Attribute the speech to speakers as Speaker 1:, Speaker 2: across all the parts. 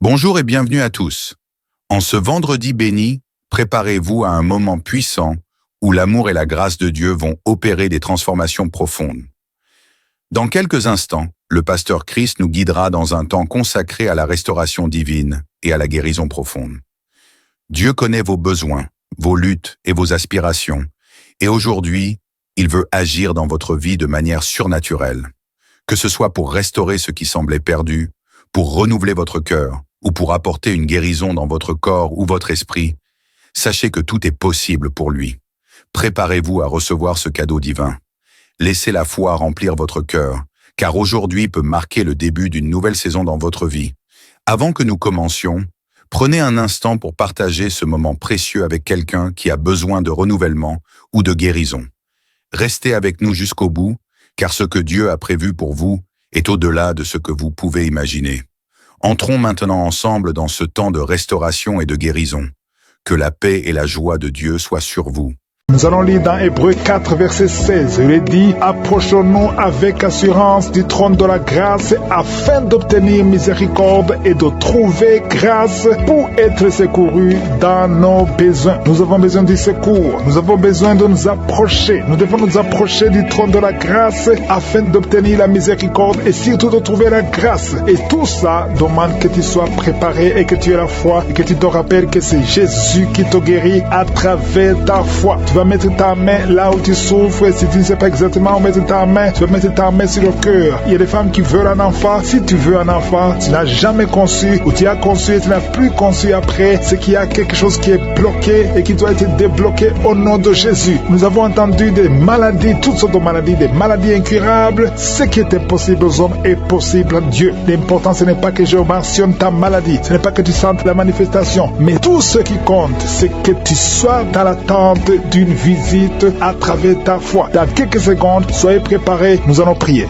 Speaker 1: Bonjour et bienvenue à tous. En ce vendredi béni, préparez-vous à un moment puissant où l'amour et la grâce de Dieu vont opérer des transformations profondes. Dans quelques instants, le pasteur Chris nous guidera dans un temps consacré à la restauration divine et à la guérison profonde. Dieu connaît vos besoins, vos luttes et vos aspirations, et aujourd'hui, il veut agir dans votre vie de manière surnaturelle, que ce soit pour restaurer ce qui semblait perdu, pour renouveler votre cœur, ou pour apporter une guérison dans votre corps ou votre esprit. Sachez que tout est possible pour lui. Préparez-vous à recevoir ce cadeau divin. Laissez la foi remplir votre cœur, car aujourd'hui peut marquer le début d'une nouvelle saison dans votre vie. Avant que nous commencions, prenez un instant pour partager ce moment précieux avec quelqu'un qui a besoin de renouvellement ou de guérison. Restez avec nous jusqu'au bout, car ce que Dieu a prévu pour vous est au-delà de ce que vous pouvez imaginer. Entrons maintenant ensemble dans ce temps de restauration et de guérison. Que la paix et la joie de Dieu soient sur vous.
Speaker 2: Nous allons lire dans Hébreux 4, verset 16. Il est dit, « Approchons-nous avec assurance du trône de la grâce afin d'obtenir miséricorde et de trouver grâce pour être secourus dans nos besoins. » Nous avons besoin du secours. Nous avons besoin de nous approcher. Nous devons nous approcher du trône de la grâce afin d'obtenir la miséricorde et surtout de trouver la grâce. Et tout ça demande que tu sois préparé et que tu aies la foi et que tu te rappelles que c'est Jésus qui te guérit à travers ta foi. Tu vas mettre ta main là où tu souffres. Si tu ne sais pas exactement où mettre ta main, tu vas mettre ta main sur le cœur. Il y a des femmes qui veulent un enfant. Si tu veux un enfant, tu n'as jamais conçu, ou tu as conçu et tu n'as plus conçu après, c'est qu'il y a quelque chose qui est bloqué et qui doit être débloqué au nom de Jésus. Nous avons entendu des maladies, toutes sortes de maladies, des maladies incurables. Ce qui est impossible aux hommes est possible à Dieu. L'important, ce n'est pas que je mentionne ta maladie, ce n'est pas que tu sentes la manifestation, mais tout ce qui compte, c'est que tu sois dans l'attente d'une visite à travers ta foi. Dans quelques secondes, soyez préparés, nous allons prier.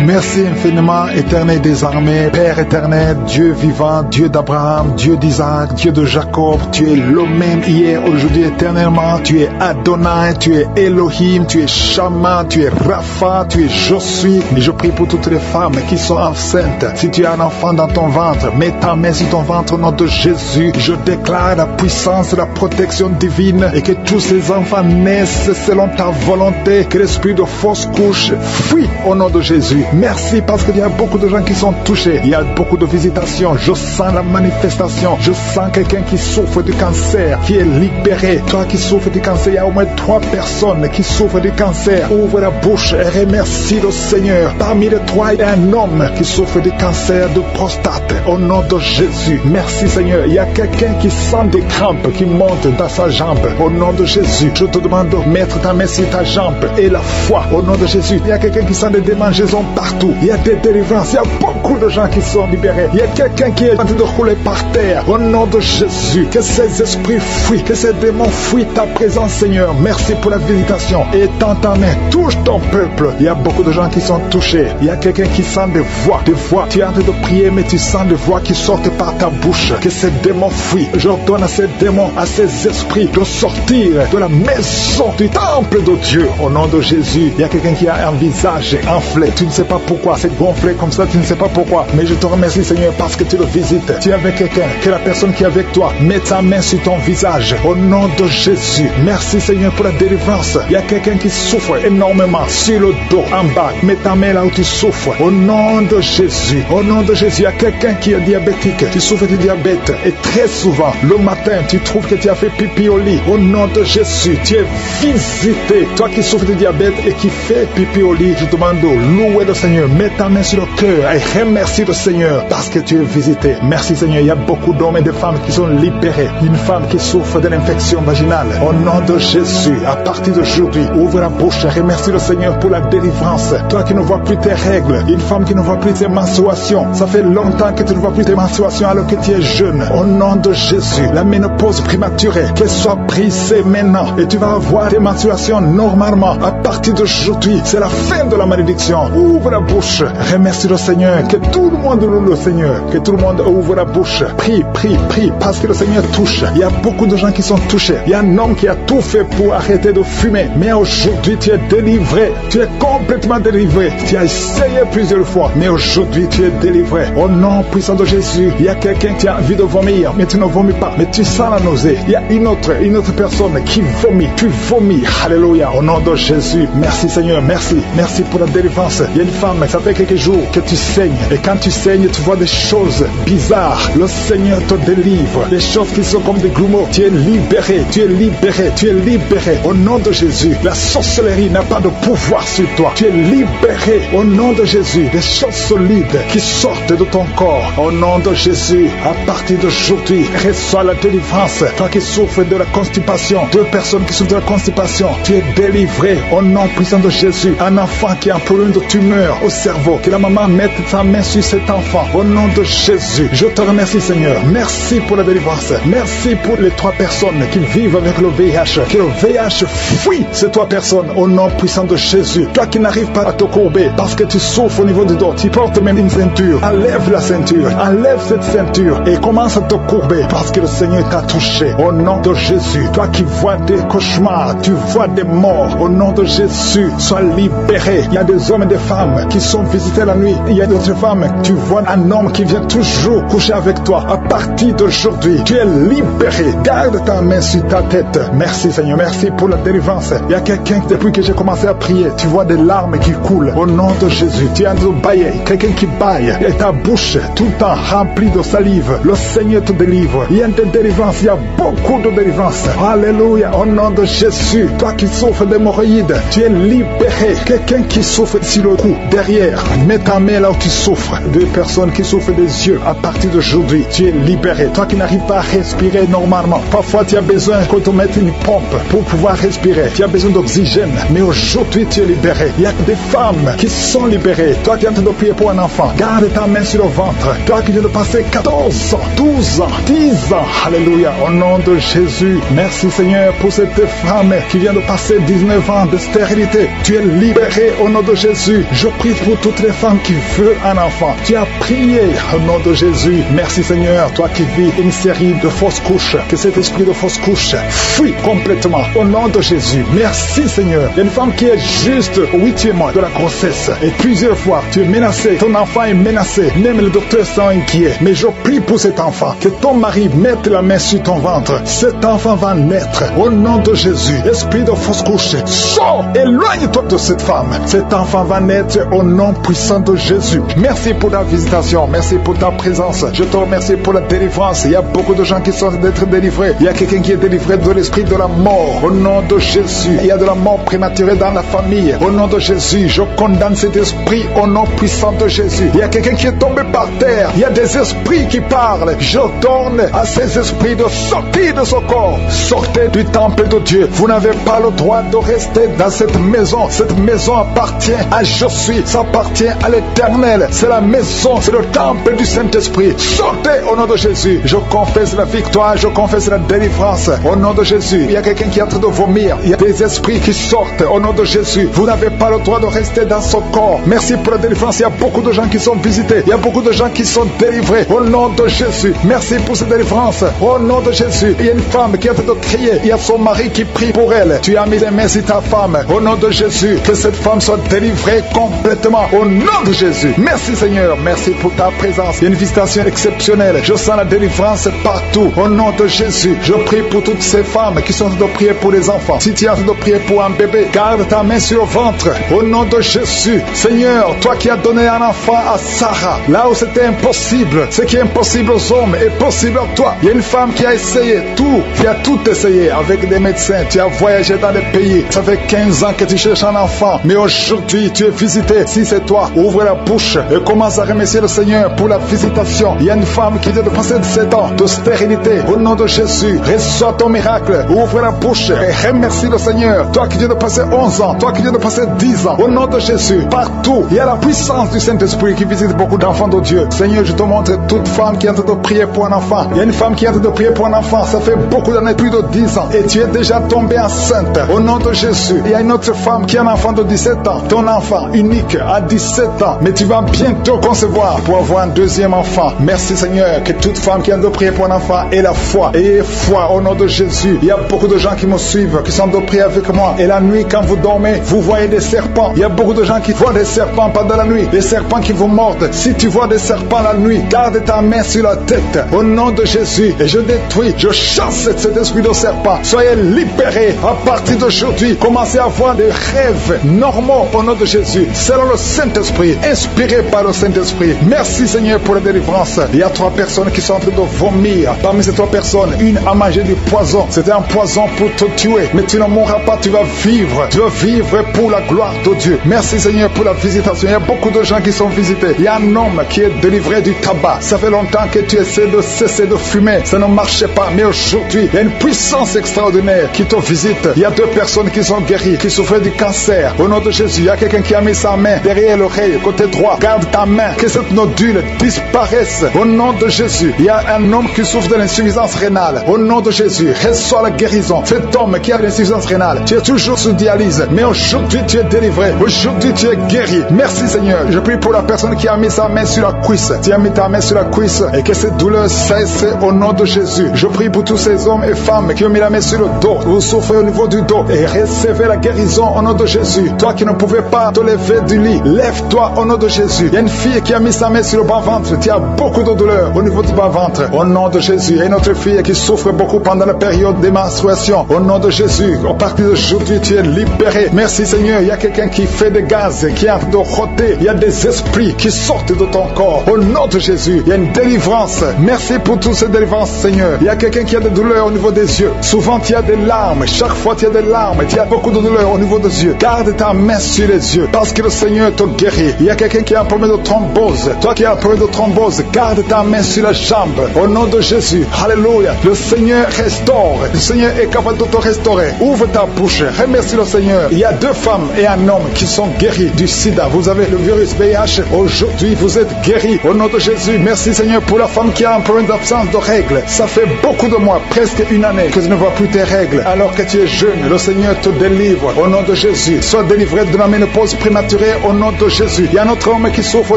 Speaker 2: Merci infiniment, éternel des armées, Père éternel, Dieu vivant, Dieu d'Abraham, Dieu d'Isaac, Dieu de Jacob. Tu es le même hier, aujourd'hui, éternellement. Tu es Adonai, tu es Elohim, tu es Shama, tu es Rapha, tu es Je suis. Mais je prie pour toutes les femmes qui sont enceintes. Si tu as un enfant dans ton ventre, mets ta main sur ton ventre au nom de Jésus. Je déclare la puissance, la protection divine et que tous ces enfants naissent selon ta volonté. Que l'esprit de fausse couche fuit au nom de Jésus. Merci parce qu'il y a beaucoup de gens qui sont touchés. Il y a beaucoup de visitations. Je sens la manifestation. Je sens quelqu'un qui souffre du cancer, qui est libéré. Toi qui souffres du cancer, il y a au moins 3 personnes qui souffrent du cancer. Ouvre la bouche et remercie le Seigneur. Parmi les 3, il y a un homme qui souffre du cancer de prostate. Au nom de Jésus. Merci Seigneur. Il y a quelqu'un qui sent des crampes qui montent dans sa jambe. Au nom de Jésus. Je te demande de mettre ta main sur ta jambe et la foi. Au nom de Jésus. Il y a quelqu'un qui sent des démangeaisons partout. Il y a des délivrances. Il y a beaucoup de gens qui sont libérés. Il y a quelqu'un qui est en train de rouler par terre. Au nom de Jésus. Que ces esprits fuient. Que ces démons fuient ta présence, Seigneur. Merci pour la visitation. Et tends ta main. Touche ton peuple. Il y a beaucoup de gens qui sont touchés. Il y a quelqu'un qui sent des voix. Des voix. Tu es en train de prier, mais tu sens des voix qui sortent par ta bouche. Que ces démons fuient. J'ordonne à ces démons, à ces esprits de sortir de la maison du temple de Dieu. Au nom de Jésus. Il y a quelqu'un qui a un visage enflé. Tu ne sais pas pourquoi c'est gonflé comme ça, tu ne sais pas pourquoi, mais je te remercie Seigneur parce que tu le visites. Tu es avec quelqu'un, que la personne qui est avec toi met ta main sur ton visage au nom de Jésus. Merci Seigneur pour la délivrance. Il y a quelqu'un qui souffre énormément sur le dos, en bas. Mets ta main là où tu souffres au nom de Jésus. Au nom de Jésus, il y a quelqu'un qui est diabétique, tu souffres du diabète et très souvent le matin tu trouves que tu as fait pipi au lit. Au nom de Jésus, tu es visité. Toi qui souffres du diabète et qui fais pipi au lit, je te demande de louer le Seigneur. Mets ta main sur le cœur et remercie le Seigneur parce que tu es visité. Merci Seigneur. Il y a beaucoup d'hommes et de femmes qui sont libérés. Une femme qui souffre de l'infection vaginale. Au nom de Jésus, à partir d'aujourd'hui, ouvre la bouche et remercie le Seigneur pour la délivrance. Toi qui ne vois plus tes règles, une femme qui ne voit plus tes menstruations. Ça fait longtemps que tu ne vois plus tes menstruations alors que tu es jeune. Au nom de Jésus, la ménopause prématurée, qu'elle soit brisée maintenant et tu vas avoir tes menstruations normalement. À partir d'aujourd'hui, c'est la fin de la malédiction. ouvre la bouche. Remercie le Seigneur. Que tout le monde loue le Seigneur. Que tout le monde ouvre la bouche. Prie, prie, prie. Parce que le Seigneur touche. Il y a beaucoup de gens qui sont touchés. Il y a un homme qui a tout fait pour arrêter de fumer. Mais aujourd'hui, tu es délivré. Tu es complètement délivré. Tu as essayé plusieurs fois. Mais aujourd'hui, tu es délivré. Au nom puissant de Jésus, il y a quelqu'un qui a envie de vomir. Mais tu ne vomis pas. Mais tu sens la nausée. Il y a une autre personne qui vomit. Tu vomis. Alléluia. Au nom de Jésus. Merci Seigneur. Merci. Merci pour la délivrance. Il y a une femme, ça fait quelques jours que tu saignes. Et quand tu saignes, tu vois des choses bizarres. Le Seigneur te délivre. Des choses qui sont comme des grumeaux. Tu es libéré. Tu es libéré. Tu es libéré. Au nom de Jésus. La sorcellerie n'a pas de pouvoir sur toi. Tu es libéré. Au nom de Jésus. Des choses solides qui sortent de ton corps. Au nom de Jésus. À partir d'aujourd'hui, reçois la délivrance. Toi qui souffres de la constipation. 2 personnes qui souffrent de la constipation. Tu es délivré. Au nom puissant de Jésus. Un enfant qui a un problème de tumeur au cerveau. Que la maman mette sa main sur cet enfant. Au nom de Jésus. Je te remercie Seigneur. Merci pour la délivrance. Merci pour les 3 personnes qui vivent avec le VIH. Que le VIH fuit ces 3 personnes. Au nom puissant de Jésus. Toi qui n'arrives pas à te courber parce que tu souffres au niveau du dos. Tu portes même une ceinture. Enlève la ceinture. Enlève cette ceinture. Et commence à te courber parce que le Seigneur t'a touché. Au nom de Jésus. Toi qui vois des cauchemars. Tu vois des morts. Au nom de Jésus. Sois libéré. Il y a des hommes et des femmes qui sont visités la nuit. Il y a d'autres femmes. Tu vois un homme qui vient toujours coucher avec toi. À partir d'aujourd'hui, tu es libéré. Garde ta main sur ta tête. Merci Seigneur. Merci pour la délivrance. Il y a quelqu'un, depuis que j'ai commencé à prier, tu vois des larmes qui coulent. Au nom de Jésus, tu es en train de bailler. Quelqu'un qui baille. Et ta bouche, tout le temps remplie de salive. Le Seigneur te délivre. Il y a une délivrance. Il y a beaucoup de délivrance. Alléluia. Au nom de Jésus. Toi qui souffres d'hémorroïdes, tu es libéré. Quelqu'un qui souffre sur le cou, derrière, mets ta main là où tu souffres. 2 personnes qui souffrent des yeux, à partir d'aujourd'hui, tu es libéré. Toi qui n'arrives pas à respirer normalement, parfois tu as besoin qu'on te mette une pompe pour pouvoir respirer. Tu as besoin d'oxygène, mais aujourd'hui tu es libéré. Il y a des femmes qui sont libérées. Toi qui es en train de prier pour un enfant, garde ta main sur le ventre. Toi qui viens de passer 14 ans, 12 ans, 10 ans, alléluia, au nom de Jésus. Merci Seigneur pour cette femme qui vient de passer 19 ans de stérilité. Tu es libéré au nom de Jésus. Je prie pour toutes les femmes qui veulent un enfant. Tu as prié au nom de Jésus. Merci Seigneur. Toi qui vis une série de fausses couches, que cet esprit de fausses couches fuit complètement au nom de Jésus. Merci Seigneur. Il y a une femme qui est juste au 8e mois de la grossesse et plusieurs fois tu es menacé. Ton enfant est menacé. Même le docteur sont inquiets. Mais je prie pour cet enfant. Que ton mari mette la main sur ton ventre. Cet enfant va naître au nom de Jésus. Esprit de fausse couche, sors, éloigne-toi de cette femme. Cet enfant va naître au nom puissant de Jésus. Merci pour ta visitation. Merci pour ta présence. Je te remercie pour la délivrance. Il y a beaucoup de gens qui sont d'être délivrés. Il y a quelqu'un qui est délivré de l'esprit de la mort. Au nom de Jésus. Il y a de la mort prématurée dans la famille. Au nom de Jésus, je condamne cet esprit au nom puissant de Jésus. Il y a quelqu'un qui est tombé par terre. Il y a des esprits qui parlent. Je donne à ces esprits de sortir de son corps. Sortez du temple de Dieu. Vous n'avez pas le droit de rester dans cette maison. Cette maison appartient à Je suis. Ça appartient à l'Éternel. C'est la maison, c'est le temple du Saint-Esprit. Sortez au nom de Jésus. Je confesse la victoire, je confesse la délivrance. Au nom de Jésus, il y a quelqu'un qui est en train de vomir. Il y a des esprits qui sortent au nom de Jésus. Vous n'avez pas le droit de rester dans son corps. Merci pour la délivrance. Il y a beaucoup de gens qui sont visités. Il y a beaucoup de gens qui sont délivrés. Au nom de Jésus. Merci pour cette délivrance. Au nom de Jésus. Il y a une femme qui est en train de crier. Il y a son mari qui prie pour elle. Tu as mis les mains sur ta femme. Au nom de Jésus. Que cette femme soit délivrée complètement. Au nom de Jésus. Merci Seigneur. Merci pour ta présence. Il y a une visitation exceptionnelle. Je sens la délivrance partout. Au nom de Jésus. Je prie pour toutes ces femmes qui sont en train de prier pour les enfants. Si tu es en train de prier pour un bébé, garde ta main sur le ventre. Au nom de Jésus. Seigneur, toi qui as donné un enfant à Sarah, là où c'était impossible, ce qui est impossible aux hommes est possible à toi. Il y a une femme qui a essayé tout, qui a tout essayé avec des médecins. Tu as voyagé dans des pays. Ça fait 15 ans que tu cherches un enfant. Mais aujourd'hui, tu es visité. Si c'est toi, ouvre la bouche et commence à remercier le Seigneur pour la visitation. Il y a une femme qui vient de passer 7 ans de stérilité. Au nom de Jésus, reçois ton miracle. Ouvre la bouche et remercie le Seigneur. Toi qui viens de passer 11 ans, toi qui viens de passer 10 ans. Au nom de Jésus, partout, il y a la puissance du Saint-Esprit qui visite beaucoup d'enfants de Dieu. Seigneur, je te montre toute femme qui est en train de prier pour un enfant. Il y a une femme qui est en train de prier pour un enfant. Ça fait beaucoup d'années, plus de 10 ans. Et tu es déjà tombée enceinte. Au nom de Jésus, il y a une autre femme qui a un enfant de 17 ans. Ton enfant, une unique à 17 ans, mais tu vas bientôt concevoir pour avoir un deuxième enfant. Merci Seigneur, que toute femme qui a de prier pour un enfant ait la foi. Ayez foi au nom de Jésus. Il y a beaucoup de gens qui me suivent, qui sont de prier avec moi. Et la nuit, quand vous dormez, vous voyez des serpents. Il y a beaucoup de gens qui voient des serpents pendant la nuit. Des serpents qui vous mordent. Si tu vois des serpents la nuit, garde ta main sur la tête au nom de Jésus. Et je détruis, je chasse cet esprit de serpent. Soyez libérés à partir d'aujourd'hui. Commencez à avoir des rêves normaux au nom de Jésus. Selon le Saint-Esprit, inspiré par le Saint-Esprit. Merci Seigneur pour la délivrance. Il y a 3 personnes qui sont en train de vomir. Parmi ces 3 personnes, une a mangé du poison. C'était un poison pour te tuer. Mais tu ne mourras pas, tu vas vivre. Tu vas vivre pour la gloire de Dieu. Merci Seigneur pour la visitation. Il y a beaucoup de gens qui sont visités. Il y a un homme qui est délivré du tabac. Ça fait longtemps que tu essaies de cesser de fumer. Ça ne marchait pas. Mais aujourd'hui, il y a une puissance extraordinaire qui te visite. Il y a 2 personnes qui sont guéries, qui souffraient du cancer. Au nom de Jésus, il y a quelqu'un qui a mis sa main derrière l'oreille, côté droit. Garde ta main, que cette nodule disparaisse. Au nom de Jésus, il y a un homme qui souffre de l'insuffisance rénale. Au nom de Jésus, reçois la guérison. Cet homme qui a l'insuffisance rénale, tu es toujours sous dialyse, mais aujourd'hui tu es délivré. Aujourd'hui tu es guéri. Merci Seigneur. Je prie pour la personne qui a mis sa main sur la cuisse. Tu as mis ta main sur la cuisse et que cette douleur cesse au nom de Jésus. Je prie pour tous ces hommes et femmes qui ont mis la main sur le dos. Vous souffrez au niveau du dos et recevez la guérison au nom de Jésus. Toi qui ne pouvais pas te lever du lit, lève-toi au nom de Jésus. Il y a une fille qui a mis sa main sur le bas-ventre. Tu as beaucoup de douleur au niveau du bas-ventre. Au nom de Jésus. Il y a une autre fille qui souffre beaucoup pendant la période des menstruations. Au nom de Jésus. À partir d'aujourd'hui, tu es libéré. Merci Seigneur. Il y a quelqu'un qui fait des gaz, qui est en train de rôter. Il y a des esprits qui sortent de ton corps. Au nom de Jésus. Il y a une délivrance. Merci pour toutes ces délivrances, Seigneur. Il y a quelqu'un qui a des douleurs au niveau des yeux. Souvent, tu as des larmes. Chaque fois, tu as des larmes. Tu as beaucoup de douleurs au niveau des yeux. Garde ta main sur les yeux parce que le Seigneur te guérit. Il y a quelqu'un qui a un problème de thrombose. Toi qui as un problème de thrombose, garde ta main sur la jambe. Au nom de Jésus. Alléluia. Le Seigneur restaure. Le Seigneur est capable de te restaurer. Ouvre ta bouche. Remercie le Seigneur. Il y a 2 femmes et un homme qui sont guéris du sida. Vous avez le virus VIH. Aujourd'hui, vous êtes guéris. Au nom de Jésus. Merci Seigneur pour la femme qui a un problème d'absence de règles. Ça fait beaucoup de mois, presque une année, que tu ne vois plus tes règles. Alors que tu es jeune, le Seigneur te délivre. Au nom de Jésus. Sois délivré de la ménopause prématurée au nom de Jésus. Il y a un autre homme qui souffre,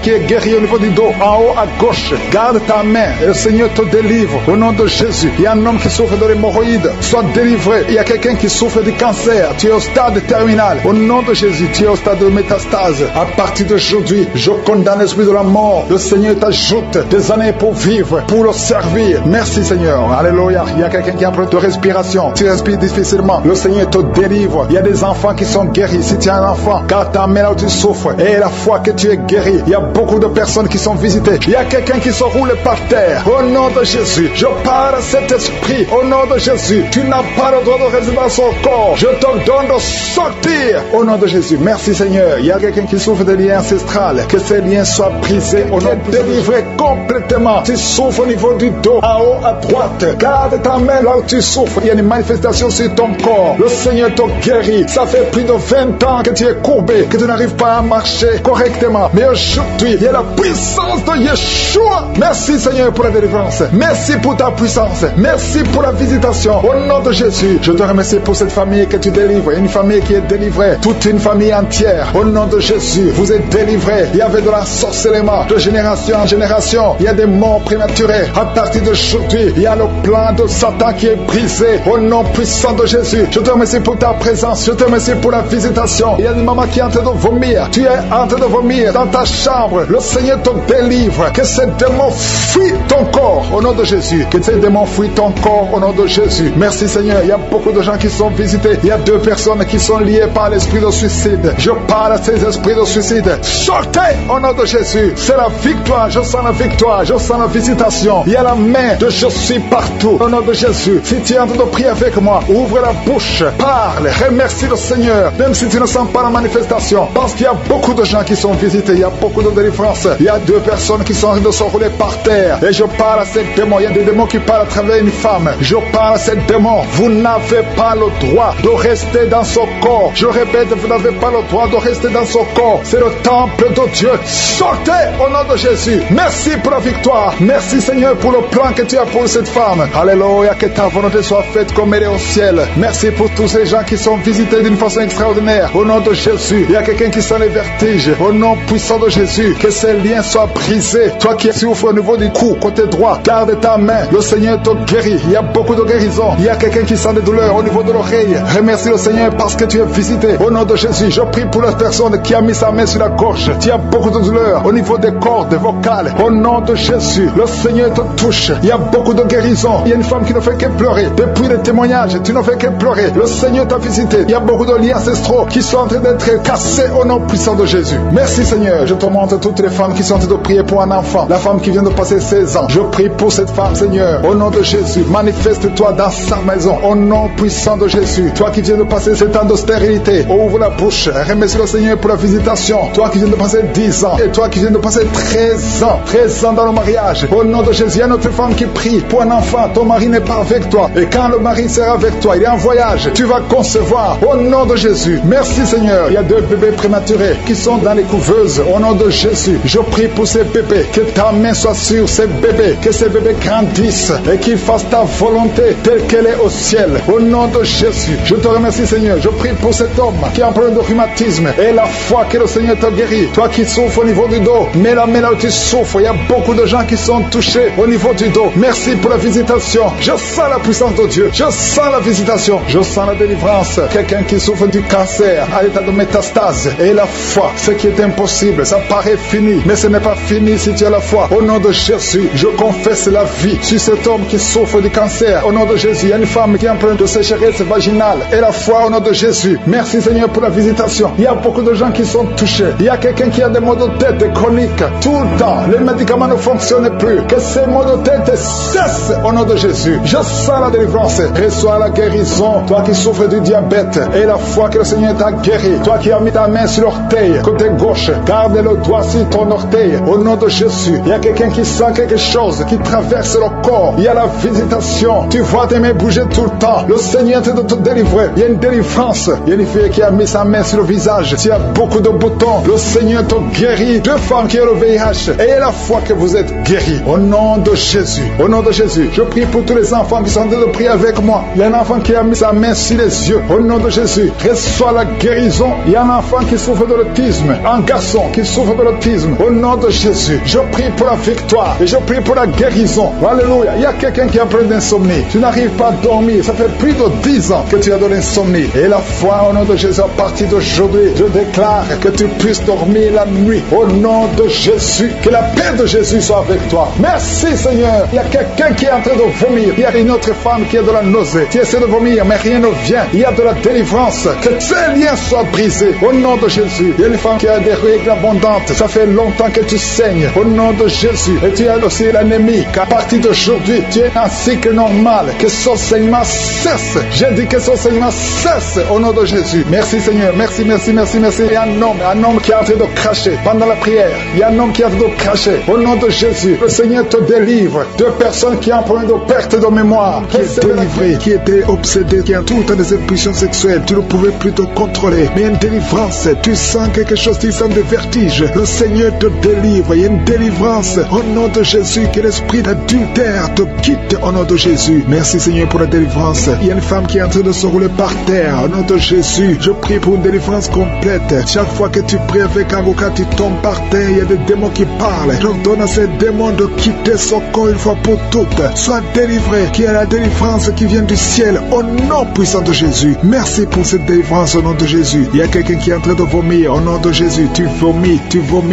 Speaker 2: qui est guéri au niveau du dos, en haut à gauche. Garde ta main et le Seigneur te délivre au nom de Jésus. Il y a un homme qui souffre de l'hémorroïde. Sois délivré. Il y a quelqu'un qui souffre du cancer. Tu es au stade terminal. Au nom de Jésus, tu es au stade de métastase. À partir d'aujourd'hui, je condamne l'esprit de la mort. Le Seigneur t'ajoute des années pour vivre, pour le servir. Merci Seigneur. Alléluia. Il y a quelqu'un qui a un problème de respiration. Tu respires difficilement. Le Seigneur te délivre. Il y a des enfants qui sont guéris. Si tu as un enfant, garde ta main là où tu souffres. Et la foi que tu es guéri. Il y a beaucoup de personnes qui sont visitées. Il y a quelqu'un qui se roule par terre. Au nom de Jésus, je parle à cet esprit. Au nom de Jésus, tu n'as pas le droit de rester dans son corps. Je te donne de sortir. Au nom de Jésus. Merci Seigneur. Il y a quelqu'un qui souffre de liens ancestrales. Que ces liens soient brisés. Au nom de délivré complètement. Tu souffres au niveau du dos, en haut à droite. Garde ta main là où tu souffres. Il y a une manifestation sur ton corps. Le Seigneur te guérit. Ça fait plus de 20 ans que tu es courbé, que tu n'arrives pas à marcher correctement. Mais aujourd'hui, il y a la puissance de Yeshua. Merci Seigneur pour la délivrance. Merci pour ta puissance. Merci pour la visitation. Au nom de Jésus, je te remercie pour cette famille que tu délivres. Une famille qui est délivrée. Toute une famille entière. Au nom de Jésus, vous êtes délivrés. Il y avait de l'ensorcellement de génération en génération. Il y a des morts prématurées. À partir d'aujourd'hui, il y a le plan de Satan qui est brisé. Au nom puissant de Jésus, je te remercie pour ta présence. Je te remercie pour la visitation. Il y a une maman qui est en train de vomir. Tu es en train de vomir dans ta chambre. Le Seigneur te délivre. Que ces démons fuient ton corps au nom de Jésus. Que ces démons fuient ton corps au nom de Jésus. Merci Seigneur. Il y a beaucoup de gens qui sont visités. Il y a 2 personnes qui sont liées par l'esprit de suicide. Je parle à ces esprits de suicide. Sortez au nom de Jésus. C'est la victoire. Je sens la victoire. Je sens la visitation. Il y a la main de je suis partout au nom de Jésus. Si tu es en train de prier avec moi, ouvre la bouche. Parle. Remercie le Seigneur. Même si tu ne sens pas la manifestation. Parce qu'il y a beaucoup de gens qui sont visités. Il y a beaucoup de délivrances. Il y a 2 personnes qui sont en train de se rouler par terre. Et je parle à ces démons. Il y a des démons qui parlent à travers une femme. Je parle à ces démons. Vous n'avez pas le droit de rester dans ce corps. Je répète, vous n'avez pas le droit de rester dans son corps. C'est le temple de Dieu. Sortez au nom de Jésus. Merci pour la victoire. Merci Seigneur pour le plan que tu as pour cette femme. Alléluia, que ta volonté soit faite comme elle est au ciel. Merci pour tous ces gens qui sont visités d'une façon extraordinaire. Au nom de Jésus, il y a quelqu'un qui sent les vertiges. Au nom puissant de Jésus, que ces liens soient brisés. Toi qui souffres au niveau du cou, côté droit, garde ta main. Le Seigneur te guérit. Il y a beaucoup de guérisons. Il y a quelqu'un qui sent des douleurs au niveau de l'oreille. Remercie le Seigneur parce que tu es visité. Au nom de Jésus, je prie pour la personne qui a mis sa main sur la gorge. Tu as beaucoup de douleurs au niveau des cordes vocales. Au nom de Jésus, le Seigneur te touche. Il y a beaucoup de guérisons. Il y a une femme qui ne fait que pleurer. Depuis les témoignages, tu ne fais que pleurer. Le Seigneur t'a visité. Il y a beaucoup de liens ancestraux qui sont en train d'être cassés au nom puissant de Jésus. Merci Seigneur. Je te montre toutes les femmes qui sont en train de prier pour un enfant. La femme qui vient de passer 16 ans. Je prie pour cette femme, Seigneur. Au nom de Jésus, manifeste-toi dans sa maison. Au nom puissant de Jésus. Toi qui viens de passer 7 ans de stérilité, ouvre la bouche. Remercie le Seigneur pour la visitation. Toi qui viens de passer 10 ans. Et toi qui viens de passer 13 ans. 13 ans dans le mariage. Au nom de Jésus, il y a notre femme qui prie pour un enfant. Ton mari n'est pas avec toi. Et quand le mari sera avec toi, il est en voyage. Tu vas concevoir. Au nom de Jésus. Merci Seigneur. Il y a 2 bébés prématurés qui sont dans les couveuses. Au nom de Jésus, je prie pour ces bébés. Que ta main soit sur ces bébés. Que ces bébés grandissent et qu'ils fassent ta volonté telle qu'elle est au ciel. Au nom de Jésus, je te remercie Seigneur. Je prie pour cet homme qui a un problème de rhumatisme et la foi que le Seigneur te guérit. Toi qui souffres au niveau du dos, mets la main là où tu souffres. Il y a beaucoup de gens qui sont touchés au niveau du dos. Merci pour la visitation. Je sens la puissance de Dieu. Je sens la visitation. Je sens la délivrance. Quelqu'un qui souffre du cancer à l'état de métastase et la foi, ce qui est impossible, ça paraît fini, mais ce n'est pas fini si tu as la foi. Au nom de Jésus, je confesse la vie sur cet homme qui souffre du cancer. Au nom de Jésus, il y a une femme qui est en train de sécheresse vaginale et la foi au nom de Jésus. Merci Seigneur pour la visitation. Il y a beaucoup de gens qui sont touchés. Il y a quelqu'un qui a des maux de tête chroniques tout le temps. Les médicaments ne fonctionnent plus. Que ces maux de tête cessent au nom de Jésus. Je sens la délivrance. Reçois la guérison. Toi qui souffres du diabète et la foi que le Seigneur t'a guéri. Toi qui as mis ta main sur l'orteil, côté gauche, garde le doigt sur ton orteil. Au nom de Jésus, il y a quelqu'un qui sent quelque chose qui traverse le corps. Il y a la visitation. Tu vois tes mains bouger tout le temps. Le Seigneur est de te délivrer. Il y a une délivrance. Il y a une fille qui a mis sa main sur le visage. Il y a beaucoup de boutons. Le Seigneur te guérit. 2 femmes qui ont le VIH. Ayez la foi que vous êtes guéris. Au nom de Jésus. Au nom de Jésus. Je prie pour tous les enfants qui sont en train de prier avec moi. Il y a un enfant qui a mis sa main sur les yeux. Au nom de Jésus. Reçois la guérison. Il y a un enfant qui souffre de l'autisme. Un garçon qui souffre de l'autisme. Au nom de Jésus. Je prie pour la victoire. Et je prie pour la guérison. Alléluia. Il y a quelqu'un qui a plein d'insomnie. Tu n'arrives pas à dormir. Ça fait plus de 10 ans que tu as de l'insomnie. Et la foi au nom de Jésus, à partir d'aujourd'hui, je déclare que tu puisses dormir la nuit. Au nom de Jésus. Que la paix de Jésus soit avec toi. Merci Seigneur. Il y a quelqu'un qui est en train de vomir. Il y a une autre femme qui a de la nausée. Tu essaies de vomir, mais rien ne vient. Il y a de la délivrance. Que ces liens soient brisés. Au nom de Jésus. Il y a une femme qui a des règles abondantes. Ça fait longtemps que tu saignes. Au nom de Jésus. Et tu as aussi l'anémie. Qu'à partir d'aujourd'hui, tu es un cycle normal. Que son saignement cesse. J'ai dit que son saignement cesse. Au nom de Jésus. Merci Seigneur. Merci, merci, merci, merci. Il y a un homme qui est en train de cracher pendant la prière. Il y a un homme qui est en train de cracher. Au nom de Jésus. Le Seigneur te délivre. 2 personnes qui ont un problème de perte de mémoire. Qui est délivré, qui était obsédé, qui a tout le temps des impulsions sexuelles. Tu ne pouvais plus te contrôler. Mais il y a une délivrance. Tu sens quelque chose, tu sens des vertiges. Le Seigneur te délivre. Il y a une délivrance. Au nom de Jésus, que l'esprit d'adultère te quitte au nom de Jésus. Merci Seigneur pour la délivrance. Il y a une femme qui est en train de se rouler par terre. Au nom de Jésus, je prie pour une délivrance complète. Chaque fois que tu pries avec un avocat, tu tombes par terre. Il y a des démons qui parlent. J'ordonne à ces démons de quitter son corps une fois pour toutes. Sois délivré. Qu'il y ait la délivrance qui vient du ciel. Au nom puissant de Jésus. Merci pour cette délivrance au nom de Jésus. Il y a quelqu'un qui est en train de vomir. Au nom de Jésus, tu vomis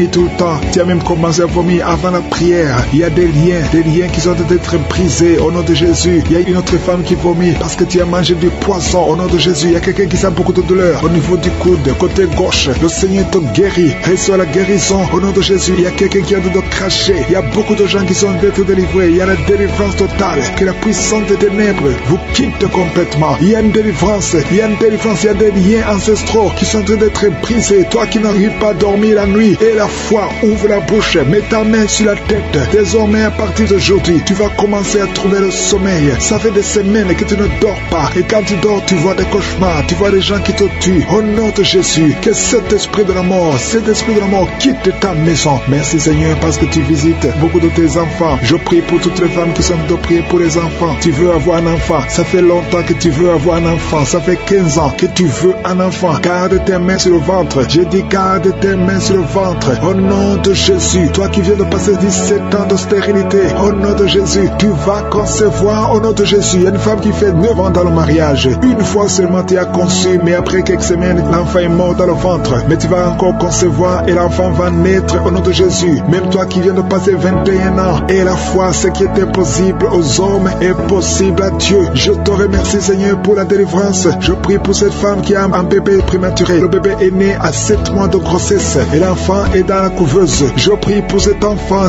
Speaker 2: tout le temps. Tu as même commencé à vomir avant la prière. Il y a des liens qui sont en train d'être brisés au nom de Jésus. Il y a une autre femme qui vomit parce que tu as mangé du poisson au nom de Jésus. Il y a quelqu'un qui sent beaucoup de douleur au niveau du coude, côté gauche. Le Seigneur te guérit. Reçois la guérison au nom de Jésus. Il y a quelqu'un qui est en train de cracher. Il y a beaucoup de gens qui sont en train d'être délivrés. Il y a la délivrance totale. Que la puissance des ténèbres vous quitte complètement. Il y a une délivrance. Il y a des liens ancestraux qui sont en train d'être brisés. Toi qui n'arrives pas à dormir la nuit, et la foi, ouvre la bouche, mets ta main sur la tête. Désormais, à partir d'aujourd'hui, tu vas commencer à trouver le sommeil. Ça fait des semaines que tu ne dors pas. Et quand tu dors, tu vois des cauchemars. Tu vois des gens qui te tuent. Au nom de Jésus, que cet esprit de la mort quitte ta maison. Merci Seigneur parce que tu visites beaucoup de tes enfants. Je prie pour toutes les femmes qui sont de prier pour les enfants. Tu veux avoir un enfant. Ça fait longtemps que tu veux avoir un enfant. Ça fait 15 ans que tu veux un enfant. Garde tes mains sur le ventre. Je dis garde tes mains sur le ventre. Au nom de Jésus, toi qui viens de passer 17 ans de stérilité, au nom de Jésus, tu vas concevoir au nom de Jésus. Il y a une femme qui fait 9 ans dans le mariage. Une fois seulement tu as conçu, mais après quelques semaines, l'enfant est mort dans le ventre. Mais tu vas encore concevoir et l'enfant va naître au nom de Jésus. Même toi qui viens de passer 21 ans, et la foi, ce qui est impossible aux hommes est possible à Dieu. Je te remercie Seigneur pour la délivrance. Je prie pour cette femme qui a un bébé prématuré. Le bébé est né à 7 mois de grossesse et l'enfant est dans la couveuse. Je prie pour cet enfant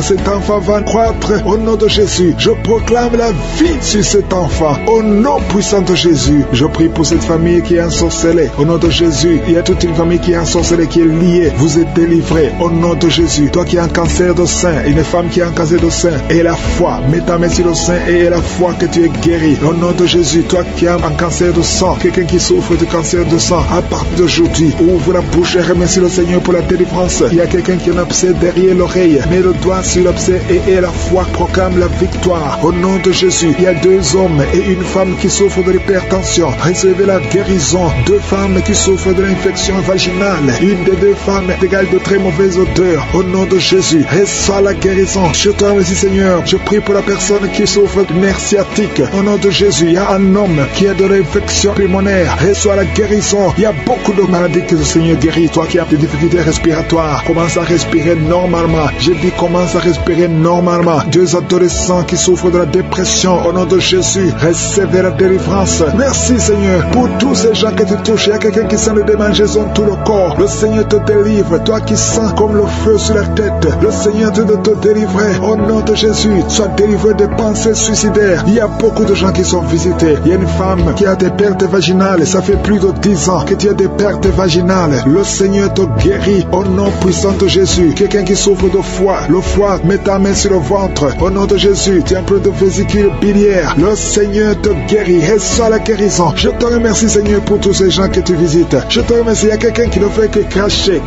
Speaker 2: va croître au nom de Jésus. Je proclame la vie sur cet enfant au nom puissant de Jésus. Je prie pour cette famille qui est ensorcelée au nom de Jésus. Il y a toute une famille qui est ensorcelée, qui est liée. Vous êtes délivrés au nom de Jésus. Toi qui as un cancer de sein, une femme qui a un cancer de sein, et la foi, mets ta main sur le sein et la foi que tu es guéri au nom de Jésus. Toi qui as un cancer de sang, quelqu'un qui souffre de cancer de sang, à partir d'aujourd'hui, ouvre la bouche et remercie le Seigneur pour la délivrance. Il y a quelqu'un qui a un abcès derrière l'oreille, mets le doigt sur l'abcès et la foi proclame la victoire au nom de Jésus. Il y a 2 hommes et une femme qui souffrent de l'hypertension. Recevez la guérison. 2 femmes qui souffrent de l'infection vaginale. Une des 2 femmes dégage de très mauvaises odeurs au nom de Jésus. Reçois la guérison. Je te remercie Seigneur. Je prie pour la personne qui souffre de nerf sciatique. Au nom de Jésus, il y a un homme qui a de l'infection pulmonaire. Reçois la guérison. Il y a beaucoup de maladies que le Seigneur guérit. Toi qui as des difficultés respiratoires, commence à respirer normalement. Je dis commence à respirer normalement. 2 adolescents qui souffrent de la dépression, au nom de Jésus, recevez la délivrance. Merci Seigneur pour tous ces gens que tu touches. Il y a quelqu'un qui sent le démangeaison tout le corps. Le Seigneur te délivre. Toi qui sens comme le feu sur la tête, le Seigneur te délivrer. Au nom de Jésus, sois délivré des pensées suicidaires. Il y a beaucoup de gens qui sont visités. Il y a une femme qui a des pertes vaginales. Ça fait plus de 10 ans que tu as des pertes vaginales. Le Seigneur te guérit au nom puissant de Jésus. Quelqu'un qui souffre de foie, le foie, mets ta main sur le ventre. Au nom de Jésus, tu as un peu de vésicule biliaire. Le Seigneur te guérit. Reçois la guérison. Je te remercie Seigneur pour tous ces gens que tu visites. Je te remercie. Il y a quelqu'un qui ne fait que cracher.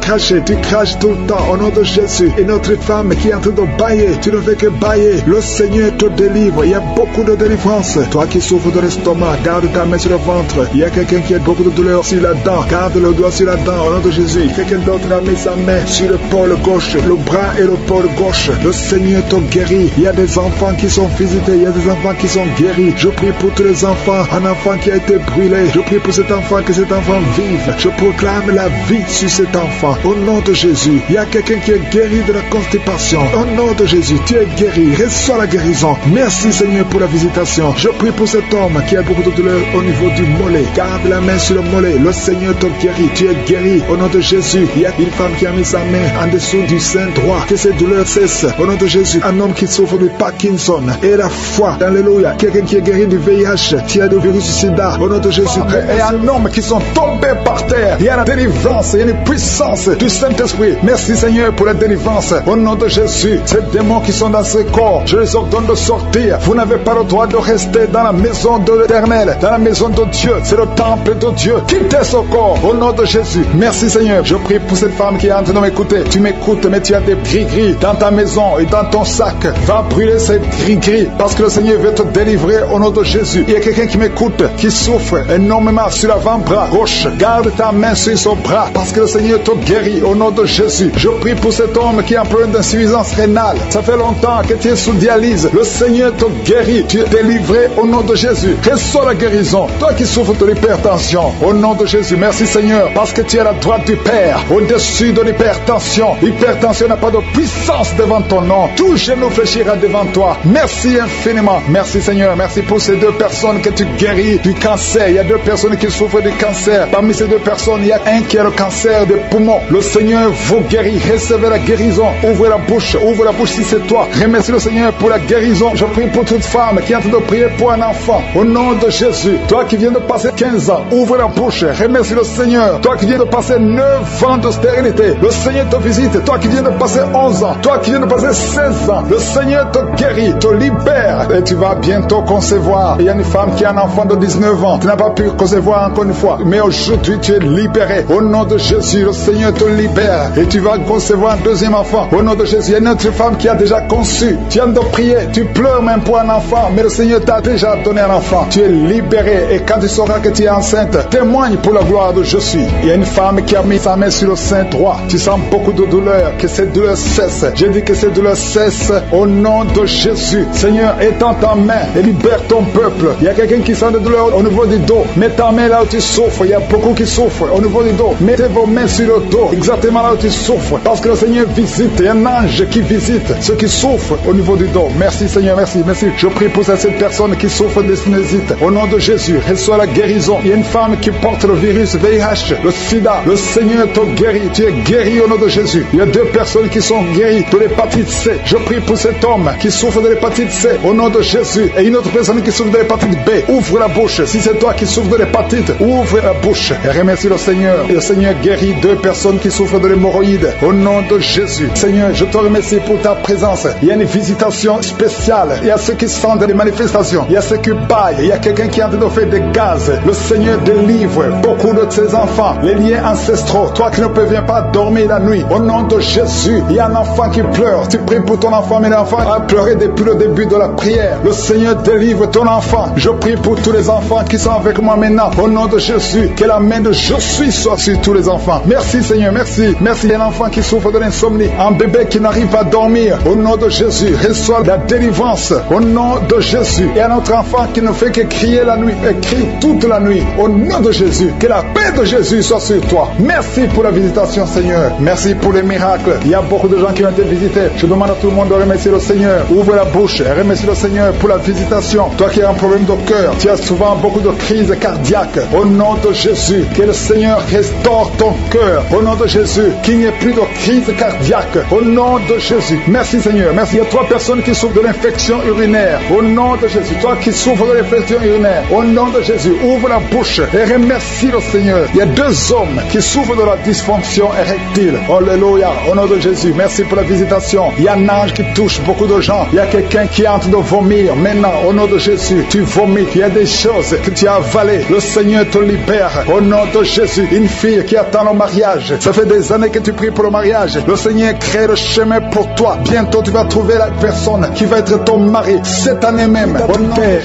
Speaker 2: Tu craches tout le temps au nom de Jésus. Et notre femme qui est en train de bailler, tu ne fais que bailler. Le Seigneur te délivre. Il y a beaucoup de délivrance. Toi qui souffres de l'estomac, garde ta main sur le ventre. Il y a quelqu'un qui a beaucoup de douleur sur la dent. Garde le doigt sur la dent au nom de Jésus. Quelqu'un d'autre a mis sa main sur le pôle gauche, le bras et le pôle gauche. Le Seigneur te guérit. Il y a des enfants qui sont visités. Il y a des enfants qui sont guéris. Je prie pour tous les enfants. Un enfant qui a été brûlé. Je prie pour cet enfant, que cet enfant vive. Je proclame la vie sur cet enfant. Au nom de Jésus. Il y a quelqu'un qui est guéri de la constipation. Au nom de Jésus, tu es guéri. Reçois la guérison. Merci Seigneur pour la visitation. Je prie pour cet homme qui a beaucoup de douleur au niveau du mollet. Garde la main sur le mollet. Le Seigneur te guérit. Tu es guéri. Au nom de Jésus. Il y a une femme qui a mis sa main en dessous du sein droit. Que ces douleurs cessent. Au nom de Jésus. Un homme qui souffre de Parkinson. Et la foi. Alléluia. Quelqu'un qui est guéri du VIH. Qui a du virus sida. Au nom de Jésus. Et un homme qui sont tombés par terre. Il y a la délivrance. Il y a une puissance du Saint-Esprit. Merci Seigneur pour la délivrance. Au nom de Jésus. Ces démons qui sont dans ce corps, je les ordonne de sortir. Vous n'avez pas le droit de rester dans la maison de l'Éternel. Dans la maison de Dieu. C'est le temple de Dieu. Quittez ce corps. Au nom de Jésus. Merci Seigneur. Je prie pour cette femme qui est en train de m'écouter. Tu m'écoutes, mais tu as des gris-gris dans ta maison et dans ton sac. Va brûler ces gris-gris parce que le Seigneur veut te délivrer au nom de Jésus. Il y a quelqu'un qui m'écoute, qui souffre énormément sur l'avant-bras gauche. Garde ta main sur son bras parce que le Seigneur te guérit au nom de Jésus. Je prie pour cet homme qui a un problème d'insuffisance rénale. Ça fait longtemps que tu es sous dialyse. Le Seigneur te guérit. Tu es délivré au nom de Jésus. Reçois la guérison. Toi qui souffres de l'hypertension, au nom de Jésus. Merci Seigneur parce que tu es à la droite du Père, au-dessus de l'hypertension. L'hypertension n'a pas de puissance devant ton nom. Tout genou fléchira devant toi. Merci infiniment. Merci Seigneur. Merci pour ces 2 personnes que tu guéris du cancer. Il y a 2 personnes qui souffrent du cancer. Parmi ces 2 personnes, il y a un qui a le cancer des poumons. Le Seigneur vous guérit. Recevez la guérison. Ouvrez la bouche. Ouvre la bouche si c'est toi. Remercie le Seigneur pour la guérison. Je prie pour toute femme qui est en train de prier pour un enfant. Au nom de Jésus. Toi qui viens de passer 15 ans, ouvre la bouche. Remercie le Seigneur. Toi qui viens de passer 9 ans de stérilité, le Seigneur te visite. Toi qui viens de passer 11 ans, toi qui viens de passer 16 ans, le Seigneur te guérit, te libère et tu vas bientôt concevoir. Il y a une femme qui a un enfant de 19 ans, qui n'a pas pu concevoir encore une fois. Mais aujourd'hui, tu es libéré. Au nom de Jésus, le Seigneur te libère. Et tu vas concevoir un deuxième enfant. Au nom de Jésus, il y a une autre femme qui a déjà conçu. Tu viens de prier. Tu pleures même pour un enfant. Mais le Seigneur t'a déjà donné un enfant. Tu es libéré. Et quand tu sauras que tu es enceinte, témoigne pour la gloire de Jésus. Il y a une femme qui a mis sa main sur le sein droit. Tu sens beaucoup de douleur. Que cette douleur cesse. J'ai dit que cette douleur cesse au nom de Jésus. Seigneur, étends ta main et libère ton peuple. Il y a quelqu'un qui sent de douleur au niveau du dos. Mets ta main là où tu souffres. Il y a beaucoup qui souffrent au niveau du dos. Mettez vos mains sur le dos, exactement là où tu souffres. Parce que le Seigneur visite. Il y a un ange qui visite ceux qui souffrent au niveau du dos. Merci Seigneur, merci, merci. Je prie pour cette personne qui souffre de sinusite. Au nom de Jésus, reçois la guérison. Il y a une femme qui porte le virus VIH, le sida. Le Seigneur te guérit. Tu es guéri au nom de Jésus. Il y a 2 personnes qui sont guéries de l'hépatite C. Je prie pour cet homme qui souffre de l'hépatite C au nom de Jésus. Et une autre personne qui souffre de l'hépatite B. Ouvre la bouche. Si c'est toi qui souffres de l'hépatite, ouvre la bouche et remercie le Seigneur. Et le Seigneur guérit 2 personnes qui souffrent de l'hémorroïde au nom de Jésus. Seigneur, je te remercie pour ta présence. Il y a une visitation spéciale. Il y a ceux qui sentent des manifestations. Il y a ceux qui baillent. Il y a quelqu'un qui est en train de faire des gaz. Le Seigneur délivre beaucoup de ses enfants. Les liens ancestraux. Toi qui ne parviens pas dormir la nuit. Au nom de Jésus, il y a un enfant qui pleure. Tu pries pour ton enfant, mais l'enfant a pleuré depuis le début de la prière. Le Seigneur délivre ton enfant. Je prie pour tous les enfants qui sont avec moi maintenant. Au nom de Jésus, que la main de je suis soit sur tous les enfants. Merci Seigneur, merci. Merci. Il y a un enfant qui souffre de l'insomnie. Un bébé qui n'arrive pas à dormir. Au nom de Jésus, reçois la délivrance. Au nom de Jésus. Il y a un autre enfant qui ne fait que crier la nuit. Et crie toute la nuit. Au nom de Jésus. Que la paix de Jésus soit sur toi. Merci pour la visitation Seigneur. Merci pour les miracles. Il y a beaucoup de gens qui ont été visités. Je demande à tout le monde de remercier le Seigneur. Ouvre la bouche et remercie le Seigneur pour la visitation. Toi qui as un problème de cœur, tu as souvent beaucoup de crises cardiaques. Au nom de Jésus, que le Seigneur restaure ton cœur. Au nom de Jésus, qu'il n'y ait plus de crise cardiaque. Au nom de Jésus. Merci Seigneur. Merci. Il y a 3 personnes qui souffrent de l'infection urinaire. Au nom de Jésus. Toi qui souffres de l'infection urinaire. Au nom de Jésus. Ouvre la bouche et remercie le Seigneur. Il y a 2 hommes qui souffrent de la dysfonction érectile. Alléluia. Au nom de Jésus. Merci pour la visitation. Il y a un ange qui touche beaucoup de gens. Il y a quelqu'un qui est en train de vomir. Maintenant, au nom de Jésus, tu vomis. Il y a des choses que tu as avalées. Le Seigneur te libère. Au nom de Jésus. Une fille qui attend le mariage. Ça fait des années que tu pries pour le mariage. Le Seigneur crée le chemin pour toi. Bientôt, tu vas trouver la personne qui va être ton mari. Cette année même.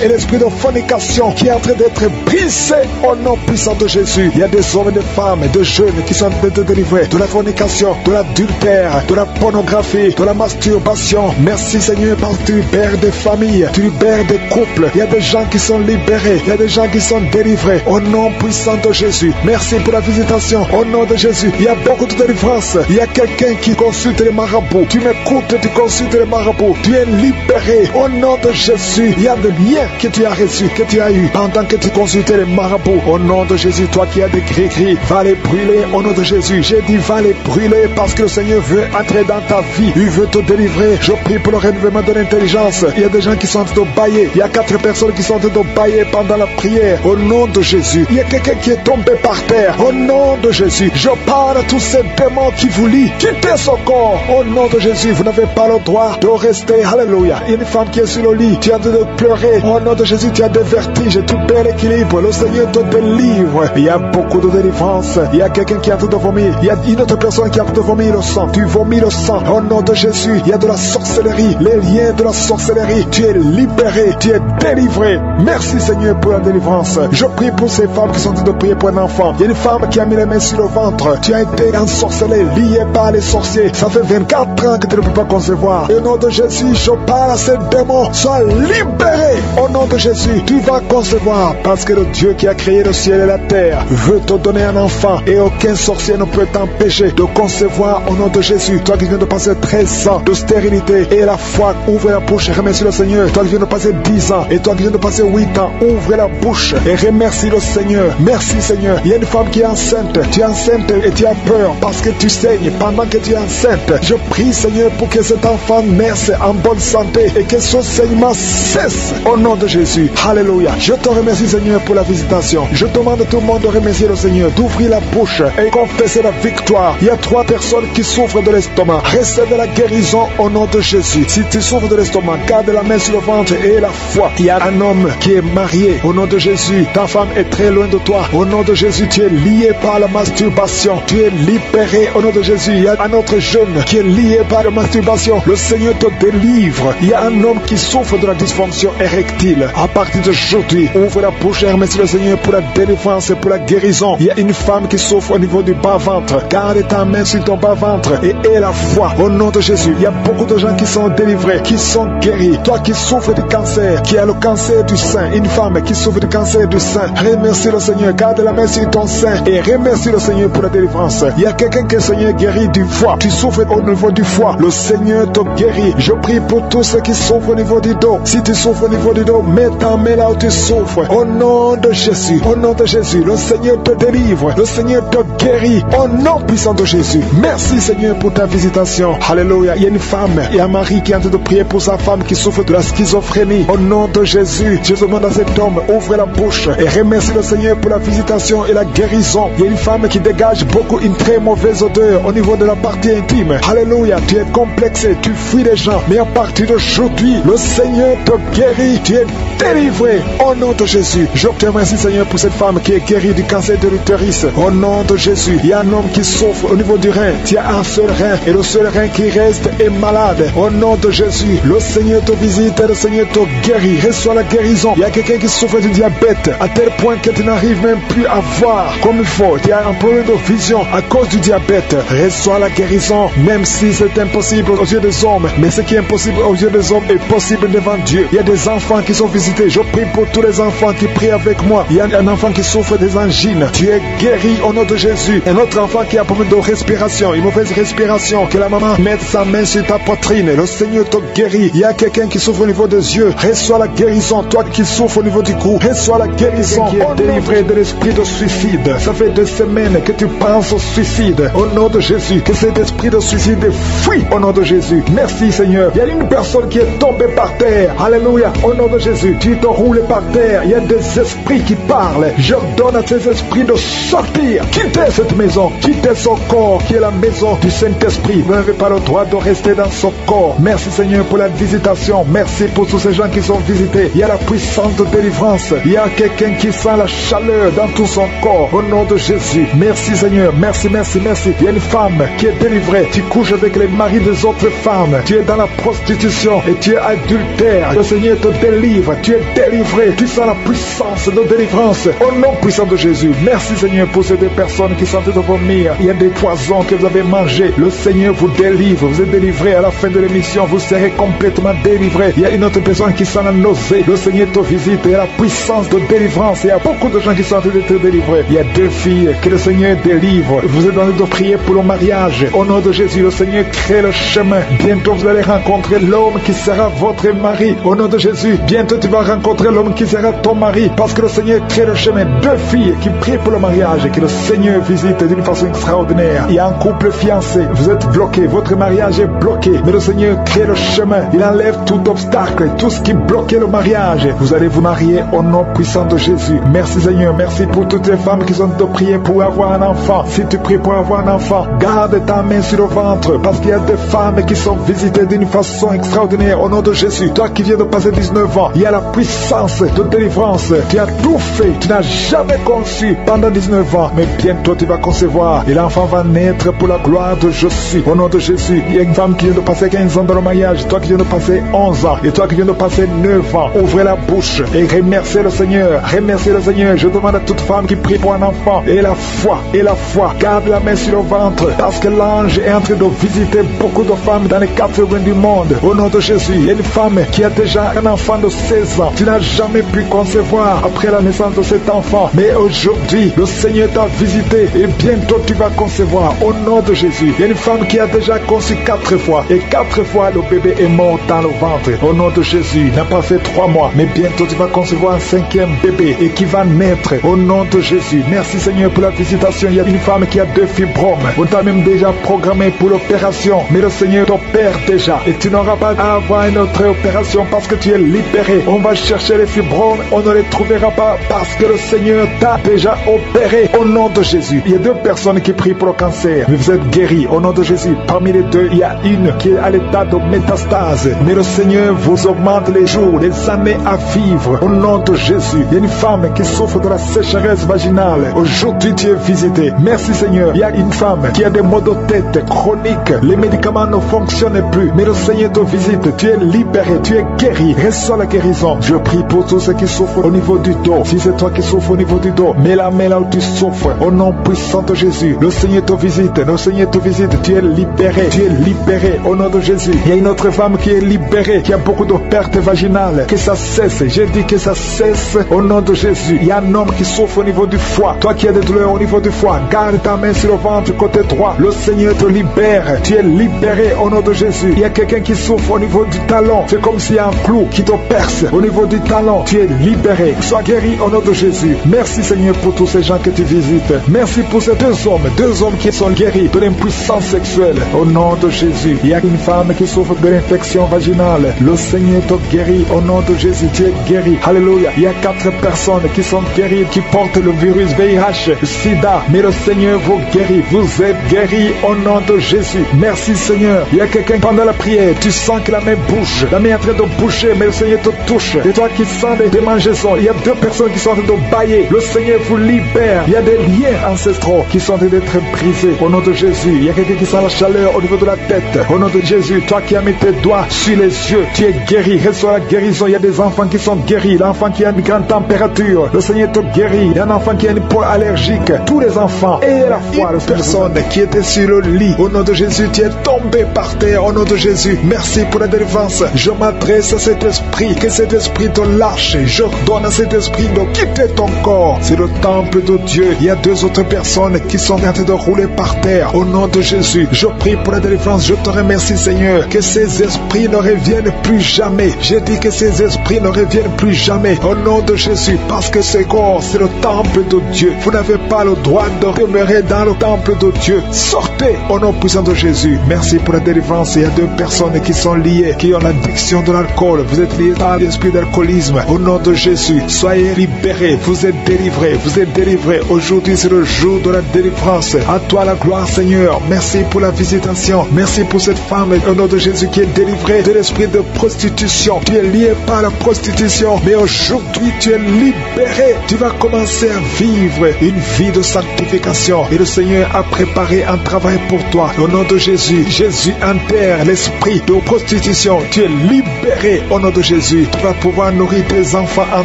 Speaker 2: Et l'esprit de fornication qui est en train d'être brisé au nom puissant de Jésus. Il y a des hommes et des femmes et des jeunes qui sont en train de délivrer de la fornication, de l'adultère, de la pornographie, de la masturbation. Merci Seigneur parce que tu libères des familles, tu libères des couples. Il y a des gens qui sont libérés, il y a des gens qui sont délivrés au nom puissant de Jésus. Merci pour la visitation au nom de Jésus. Il y a beaucoup de délivrance. Il y a quelqu'un qui consulte les marabouts. Tu m'écoutes, tu consultes les marabouts. Tu es libéré au nom de Jésus. Il y a des liens que tu as reçus, que tu as eu pendant que tu consultais les marabouts. Au nom de Jésus, toi qui as des gris-gris, va les brûler au nom de Jésus. J'ai dit va les brûler parce que le Seigneur veut entrer dans ta vie. Il veut te délivrer. Je prie pour le renouvellement de l'intelligence. Il y a des gens qui sont en train de bailler. Il y a 4 personnes qui sont en train de bailler pendant la prière. Au nom de Jésus. Il y a quelqu'un qui est tombé par terre. Au nom de Jésus. Je parle à tous ces démons qui vous lient. Quittez son corps. Au nom de Jésus. Vous n'avez pas le droit de rester. Alléluia. Il y a une femme qui est sur le lit. Tu es en train de pleurer. Au nom de Jésus, tu as des vertiges. Tu perds l'équilibre. Le Seigneur te délivre. Il y a beaucoup de délivrance. Il y a quelqu'un qui est en train de vomir. Il y a une autre personne qui est en train de vomir le sang. Tu vomis le sang. Au nom de Jésus. Il y a de la sorcellerie. Les liens de la sorcellerie. Tu es libéré. Tu es délivré. Merci Seigneur pour la délivrance. Je prie pour ces femmes qui sont en train de prier pour un enfant. Il y a une femme qui a mis les mains sur le ventre. Tu as été ensorcelé, lié par les sorciers. Ça fait 24 ans que tu ne peux pas concevoir. Au nom de Jésus, je parle à ces démons. Sois libéré. Au nom de Jésus, tu vas concevoir. Parce que le Dieu qui a créé le ciel et la terre veut te donner un enfant. Et aucun sorcier ne peut t'empêcher de concevoir au nom de Jésus. Toi qui viens de passer 13 ans de stérilité et la foi, ouvre la bouche et remercie le Seigneur. Toi qui viens de passer 10 ans et toi qui viens de passer 8 ans, ouvre la bouche et remercie le Seigneur. Merci Seigneur. Il y a une femme qui est enceinte. Tu es enceinte et tu as peur parce que tu saignes pendant que tu es enceinte. Je prie Seigneur pour que cet enfant naisse en bonne santé et que son saignement cesse au nom de Jésus. Alléluia. Je te remercie Seigneur pour la visitation. Je demande à tout le monde de remercier le Seigneur, d'ouvrir la bouche et confesser la victoire. Il y a 3 personnes qui souffrent de l'estomac. Recevez la guérison au nom de Jésus. Si tu souffres de l'estomac, garde la main sur le ventre et la foi. Il y a un homme qui est marié au nom de Jésus. Ta femme est est très loin de toi. Au nom de Jésus, tu es lié par la masturbation. Tu es libéré au nom de Jésus. Il y a un autre jeune qui est lié par la masturbation. Le Seigneur te délivre. Il y a un homme qui souffre de la dysfonction érectile. À partir d'aujourd'hui, ouvre la bouche et remercie le Seigneur pour la délivrance et pour la guérison. Il y a une femme qui souffre au niveau du bas-ventre. Garde ta main sur ton bas-ventre et aie la foi au nom de Jésus. Il y a beaucoup de gens qui sont délivrés, qui sont guéris. Toi qui souffres du cancer, qui as le cancer du sein, une femme qui souffre du cancer du sein, remercie le Seigneur. Garde la main sur ton sein et remercie le Seigneur pour la délivrance. Il y a quelqu'un que le Seigneur guérit du foie. Tu souffres au niveau du foie. Le Seigneur te guérit. Je prie pour tous ceux qui souffrent au niveau du dos. Si tu souffres au niveau du dos, mets ta main là où tu souffres. Au nom de Jésus, au nom de Jésus, le Seigneur te délivre. Le Seigneur te guérit. Au nom puissant de Jésus. Merci Seigneur pour ta visitation. Alléluia. Il y a une femme, il y a un mari qui est en train de prier pour sa femme qui souffre de la schizophrénie. Au nom de Jésus, je demande à cet homme, ouvre la bouche et remercie le Seigneur pour la visitation et la guérison. Il y a une femme qui dégage beaucoup une très mauvaise odeur au niveau de la partie intime. Alléluia. Tu es complexé, tu fuis les gens. Mais à partir d'aujourd'hui, le Seigneur te guérit. Tu es délivré. Au nom de Jésus. Je te remercie Seigneur pour cette femme qui est guérie du cancer de l'utérus. Au nom de Jésus. Il y a un homme qui souffre au niveau du rein. Tu as un seul rein et le seul rein qui reste est malade. Au nom de Jésus. Le Seigneur te visite et le Seigneur te guérit. Reçois la guérison. Il y a quelqu'un qui souffre du diabète à tel point que tu n'arrives même plus à voir comme il faut. Tu as un problème de vision à cause du diabète. Reçois la guérison, même si c'est impossible aux yeux des hommes. Mais ce qui est impossible aux yeux des hommes est possible devant Dieu. Il y a des enfants qui sont visités. Je prie pour tous les enfants qui prient avec moi. Il y a un enfant qui souffre des angines. Tu es guéri au nom de Jésus. Un autre enfant qui a problème de respiration, une mauvaise respiration. Que la maman mette sa main sur ta poitrine. Le Seigneur te guérit. Il y a quelqu'un qui souffre au niveau des yeux. Reçois la guérison. Toi qui souffres au niveau du cou, reçois la guérison. Qui est délivré de l'esprit de suicide. Ça fait 2 semaines que tu penses au suicide. Au nom de Jésus, que cet esprit de suicide fuit au nom de Jésus. Merci Seigneur. Il y a une personne qui est tombée par terre. Alléluia. Au nom de Jésus, tu te roules par terre. Il y a des esprits qui parlent. J'ordonne à ces esprits de sortir. Quittez cette maison. Quittez son corps qui est la maison du Saint-Esprit. Vous n'avez pas le droit de rester dans son corps. Merci Seigneur pour la visitation. Merci pour tous ces gens qui sont visités. Il y a la puissance de délivrance. Il y a quelqu'un qui sent la chaleur dans tout son corps. Au nom de Jésus. Merci Seigneur. Merci, merci, merci. Il y a une femme qui est délivrée. Tu couches avec les maris des autres femmes. Tu es dans la prostitution et tu es adultère. Le Seigneur te délivre. Tu es délivré. Tu sens la puissance de délivrance. Au nom puissant de Jésus. Merci Seigneur pour ces 2 personnes qui sont en train de vomir. Il y a des poisons que vous avez mangés. Le Seigneur vous délivre. Vous êtes délivré. À la fin de l'émission, vous serez complètement délivré. Il y a une autre personne qui sent la nausée. Le Seigneur te visite. Il y a la puissance de délivrance. Il y a beaucoup de gens qui sont en train d'être délivrés. Il y a 2 filles que le Seigneur délivre. Vous êtes en train de prier pour le mariage. Au nom de Jésus, le Seigneur crée le chemin. Bientôt, vous allez rencontrer l'homme qui sera votre mari. Au nom de Jésus, bientôt tu vas rencontrer l'homme qui sera ton mari. Parce que le Seigneur crée le chemin. 2 filles qui prient pour le mariage et que le Seigneur visite d'une façon extraordinaire. Il y a un couple fiancé. Vous êtes bloqué. Votre mariage est bloqué. Mais le Seigneur crée le chemin. Il enlève tout obstacle, tout ce qui bloquait le mariage. Vous allez vous marier au nom puissant de Jésus. Merci Seigneur. Merci pour toutes les femmes qui sont de prier pour avoir un enfant. Si tu pries pour avoir un enfant, garde ta main sur le ventre. Parce qu'il y a des femmes qui sont visitées d'une façon extraordinaire au nom de Jésus. Toi qui viens de passer 19 ans, il y a la puissance de délivrance. Tu as tout fait. Tu n'as jamais conçu pendant 19 ans. Mais bientôt tu vas concevoir. Et l'enfant va naître pour la gloire de Je suis. Au nom de Jésus. Il y a une femme qui vient de passer 15 ans dans le mariage. Toi qui viens de passer 11 ans. Et toi qui viens de passer 9 ans. Ouvrez la bouche et remerciez le Seigneur. Remerciez le Seigneur. Je demande à toute femme qui prie pour un enfant. Et la foi. Et la foi. Garde la main sur le ventre. Parce que l'ange est en train de visiter beaucoup de femmes dans les 4 coins du monde. Au nom de Jésus. Il y a une femme qui a déjà un enfant de 16 ans. Tu n'as jamais pu concevoir après la naissance de cet enfant. Mais aujourd'hui, le Seigneur t'a visité. Et bientôt tu vas concevoir. Au nom de Jésus. Il y a une femme qui a déjà conçu 4 fois. Et 4 fois le bébé est mort dans le ventre. Au nom de Jésus. Il n'a pas fait 3 mois. Mais bientôt tu vas concevoir un 5e bébé. Et qui va naître. Au nom de Jésus. Merci Seigneur pour la visitation. Il y a une femme qui a 2 fibromes. On t'a même déjà programmé pour l'opération. Mais le Seigneur t'opère déjà. Et tu n'auras pas à avoir une autre opération parce que tu es libéré. On va chercher les fibromes. On ne les trouvera pas parce que le Seigneur t'a déjà opéré. Au nom de Jésus. Il y a 2 personnes qui prient pour le cancer. Mais vous êtes guéris. Au nom de Jésus. Parmi les 2, il y a une qui est à l'état de métastase. Mais le Seigneur vous augmente les jours, les années à vivre. Au nom de Jésus. Il y a une femme qui souffre de la sécheresse vaginale, aujourd'hui tu es visité. Merci Seigneur. Il y a une femme qui a des maux de tête chroniques. Les médicaments ne fonctionnent plus. Mais le Seigneur te visite. Tu es libéré. Tu es guéri. Reçois la guérison. Je prie pour tous ceux qui souffrent au niveau du dos. Si c'est toi qui souffres au niveau du dos, mets la main là où tu souffres. Au nom puissant de Jésus. Le Seigneur te visite. Le Seigneur te visite. Tu es libéré. Tu es libéré au nom de Jésus. Il y a une autre femme qui est libérée, qui a beaucoup de pertes vaginales. Que ça cesse. J'ai dit que ça cesse au nom de Jésus. Il y a un homme qui souffre au niveau du foie. Toi qui as des douleurs au niveau du foie, garde ta main sur le ventre côté droit. Le Seigneur te libère. Tu es libéré au nom de Jésus. Il y a quelqu'un qui souffre au niveau du talon. C'est comme s'il y a un clou qui te perce au niveau du talon. Tu es libéré. Sois guéri au nom de Jésus. Merci Seigneur pour tous ces gens que tu visites. Merci pour ces deux hommes qui sont guéris de l'impuissance sexuelle au nom de Jésus. Il y a une femme qui souffre de l'infection vaginale. Le Seigneur te guérit au nom de Jésus. Tu es guéri. Alléluia. Il y a 4 personnes qui sont guéries, qui portent le virus VIH, SIDA. Mais le Seigneur vous guérit. Vous êtes guéris au nom de Jésus. Merci Seigneur. Il y a quelqu'un pendant la prière, tu sens que la main bouge. La main est en train de bouger, mais le Seigneur te touche. Et toi qui sens des démangeaisons, il y a 2 personnes qui sont en train de bailler. Le Seigneur vous libère. Il y a des liens ancestraux qui sont en train d'être brisés au nom de Jésus. Il y a quelqu'un qui sent la chaleur au niveau de la tête. Au nom de Jésus, toi qui as mis tes doigts sur les yeux, tu es guéri. Reçois la guérison. Il y a des enfants qui sont guéris. L'enfant qui a une grande température, le Seigneur te guérit. Il y a un enfant qui a une peau allergique. Tous les enfants et à la fois les personnes qui étaient sur le lit, au nom de Jésus, tu es tombé par terre au nom de Jésus. Merci pour la délivrance. Je m'adresse à cet esprit, que cet esprit te lâche. Je donne à cet esprit de quitter ton corps. C'est le temple de Dieu. Il y a 2 autres personnes qui sont en train de rouler par terre au nom de Jésus. Je prie pour la délivrance. Je te remercie Seigneur, que ces esprits ne reviennent plus jamais. J'ai dit que ces esprits ne reviennent plus jamais au nom de Jésus, parce que ce corps, c'est le temple de Dieu. Vous n'avez pas le droit de demeurer dans le temple de Dieu. Sortez au nom puissant de Jésus. Merci pour la délivrance. Il y a 2 personnes qui sont liées, qui ont l'addiction de l'alcool. Vous êtes liés par l'esprit d'alcoolisme. Au nom de Jésus, soyez libérés. Vous êtes délivrés. Vous êtes délivrés. Aujourd'hui, c'est le jour de la délivrance. À toi la gloire, Seigneur. Merci pour la visitation. Merci pour cette femme, au nom de Jésus, qui est délivrée de l'esprit de prostitution. Tu es lié par la prostitution, mais aujourd'hui, tu es libéré. Tu vas commencer à vivre une vie de sanctification. Et le Seigneur a préparé un travail pour toi. Au nom de Jésus, Jésus enterre l'esprit de prostitution. Tu es libéré au nom de Jésus. Tu vas pouvoir nourrir tes enfants en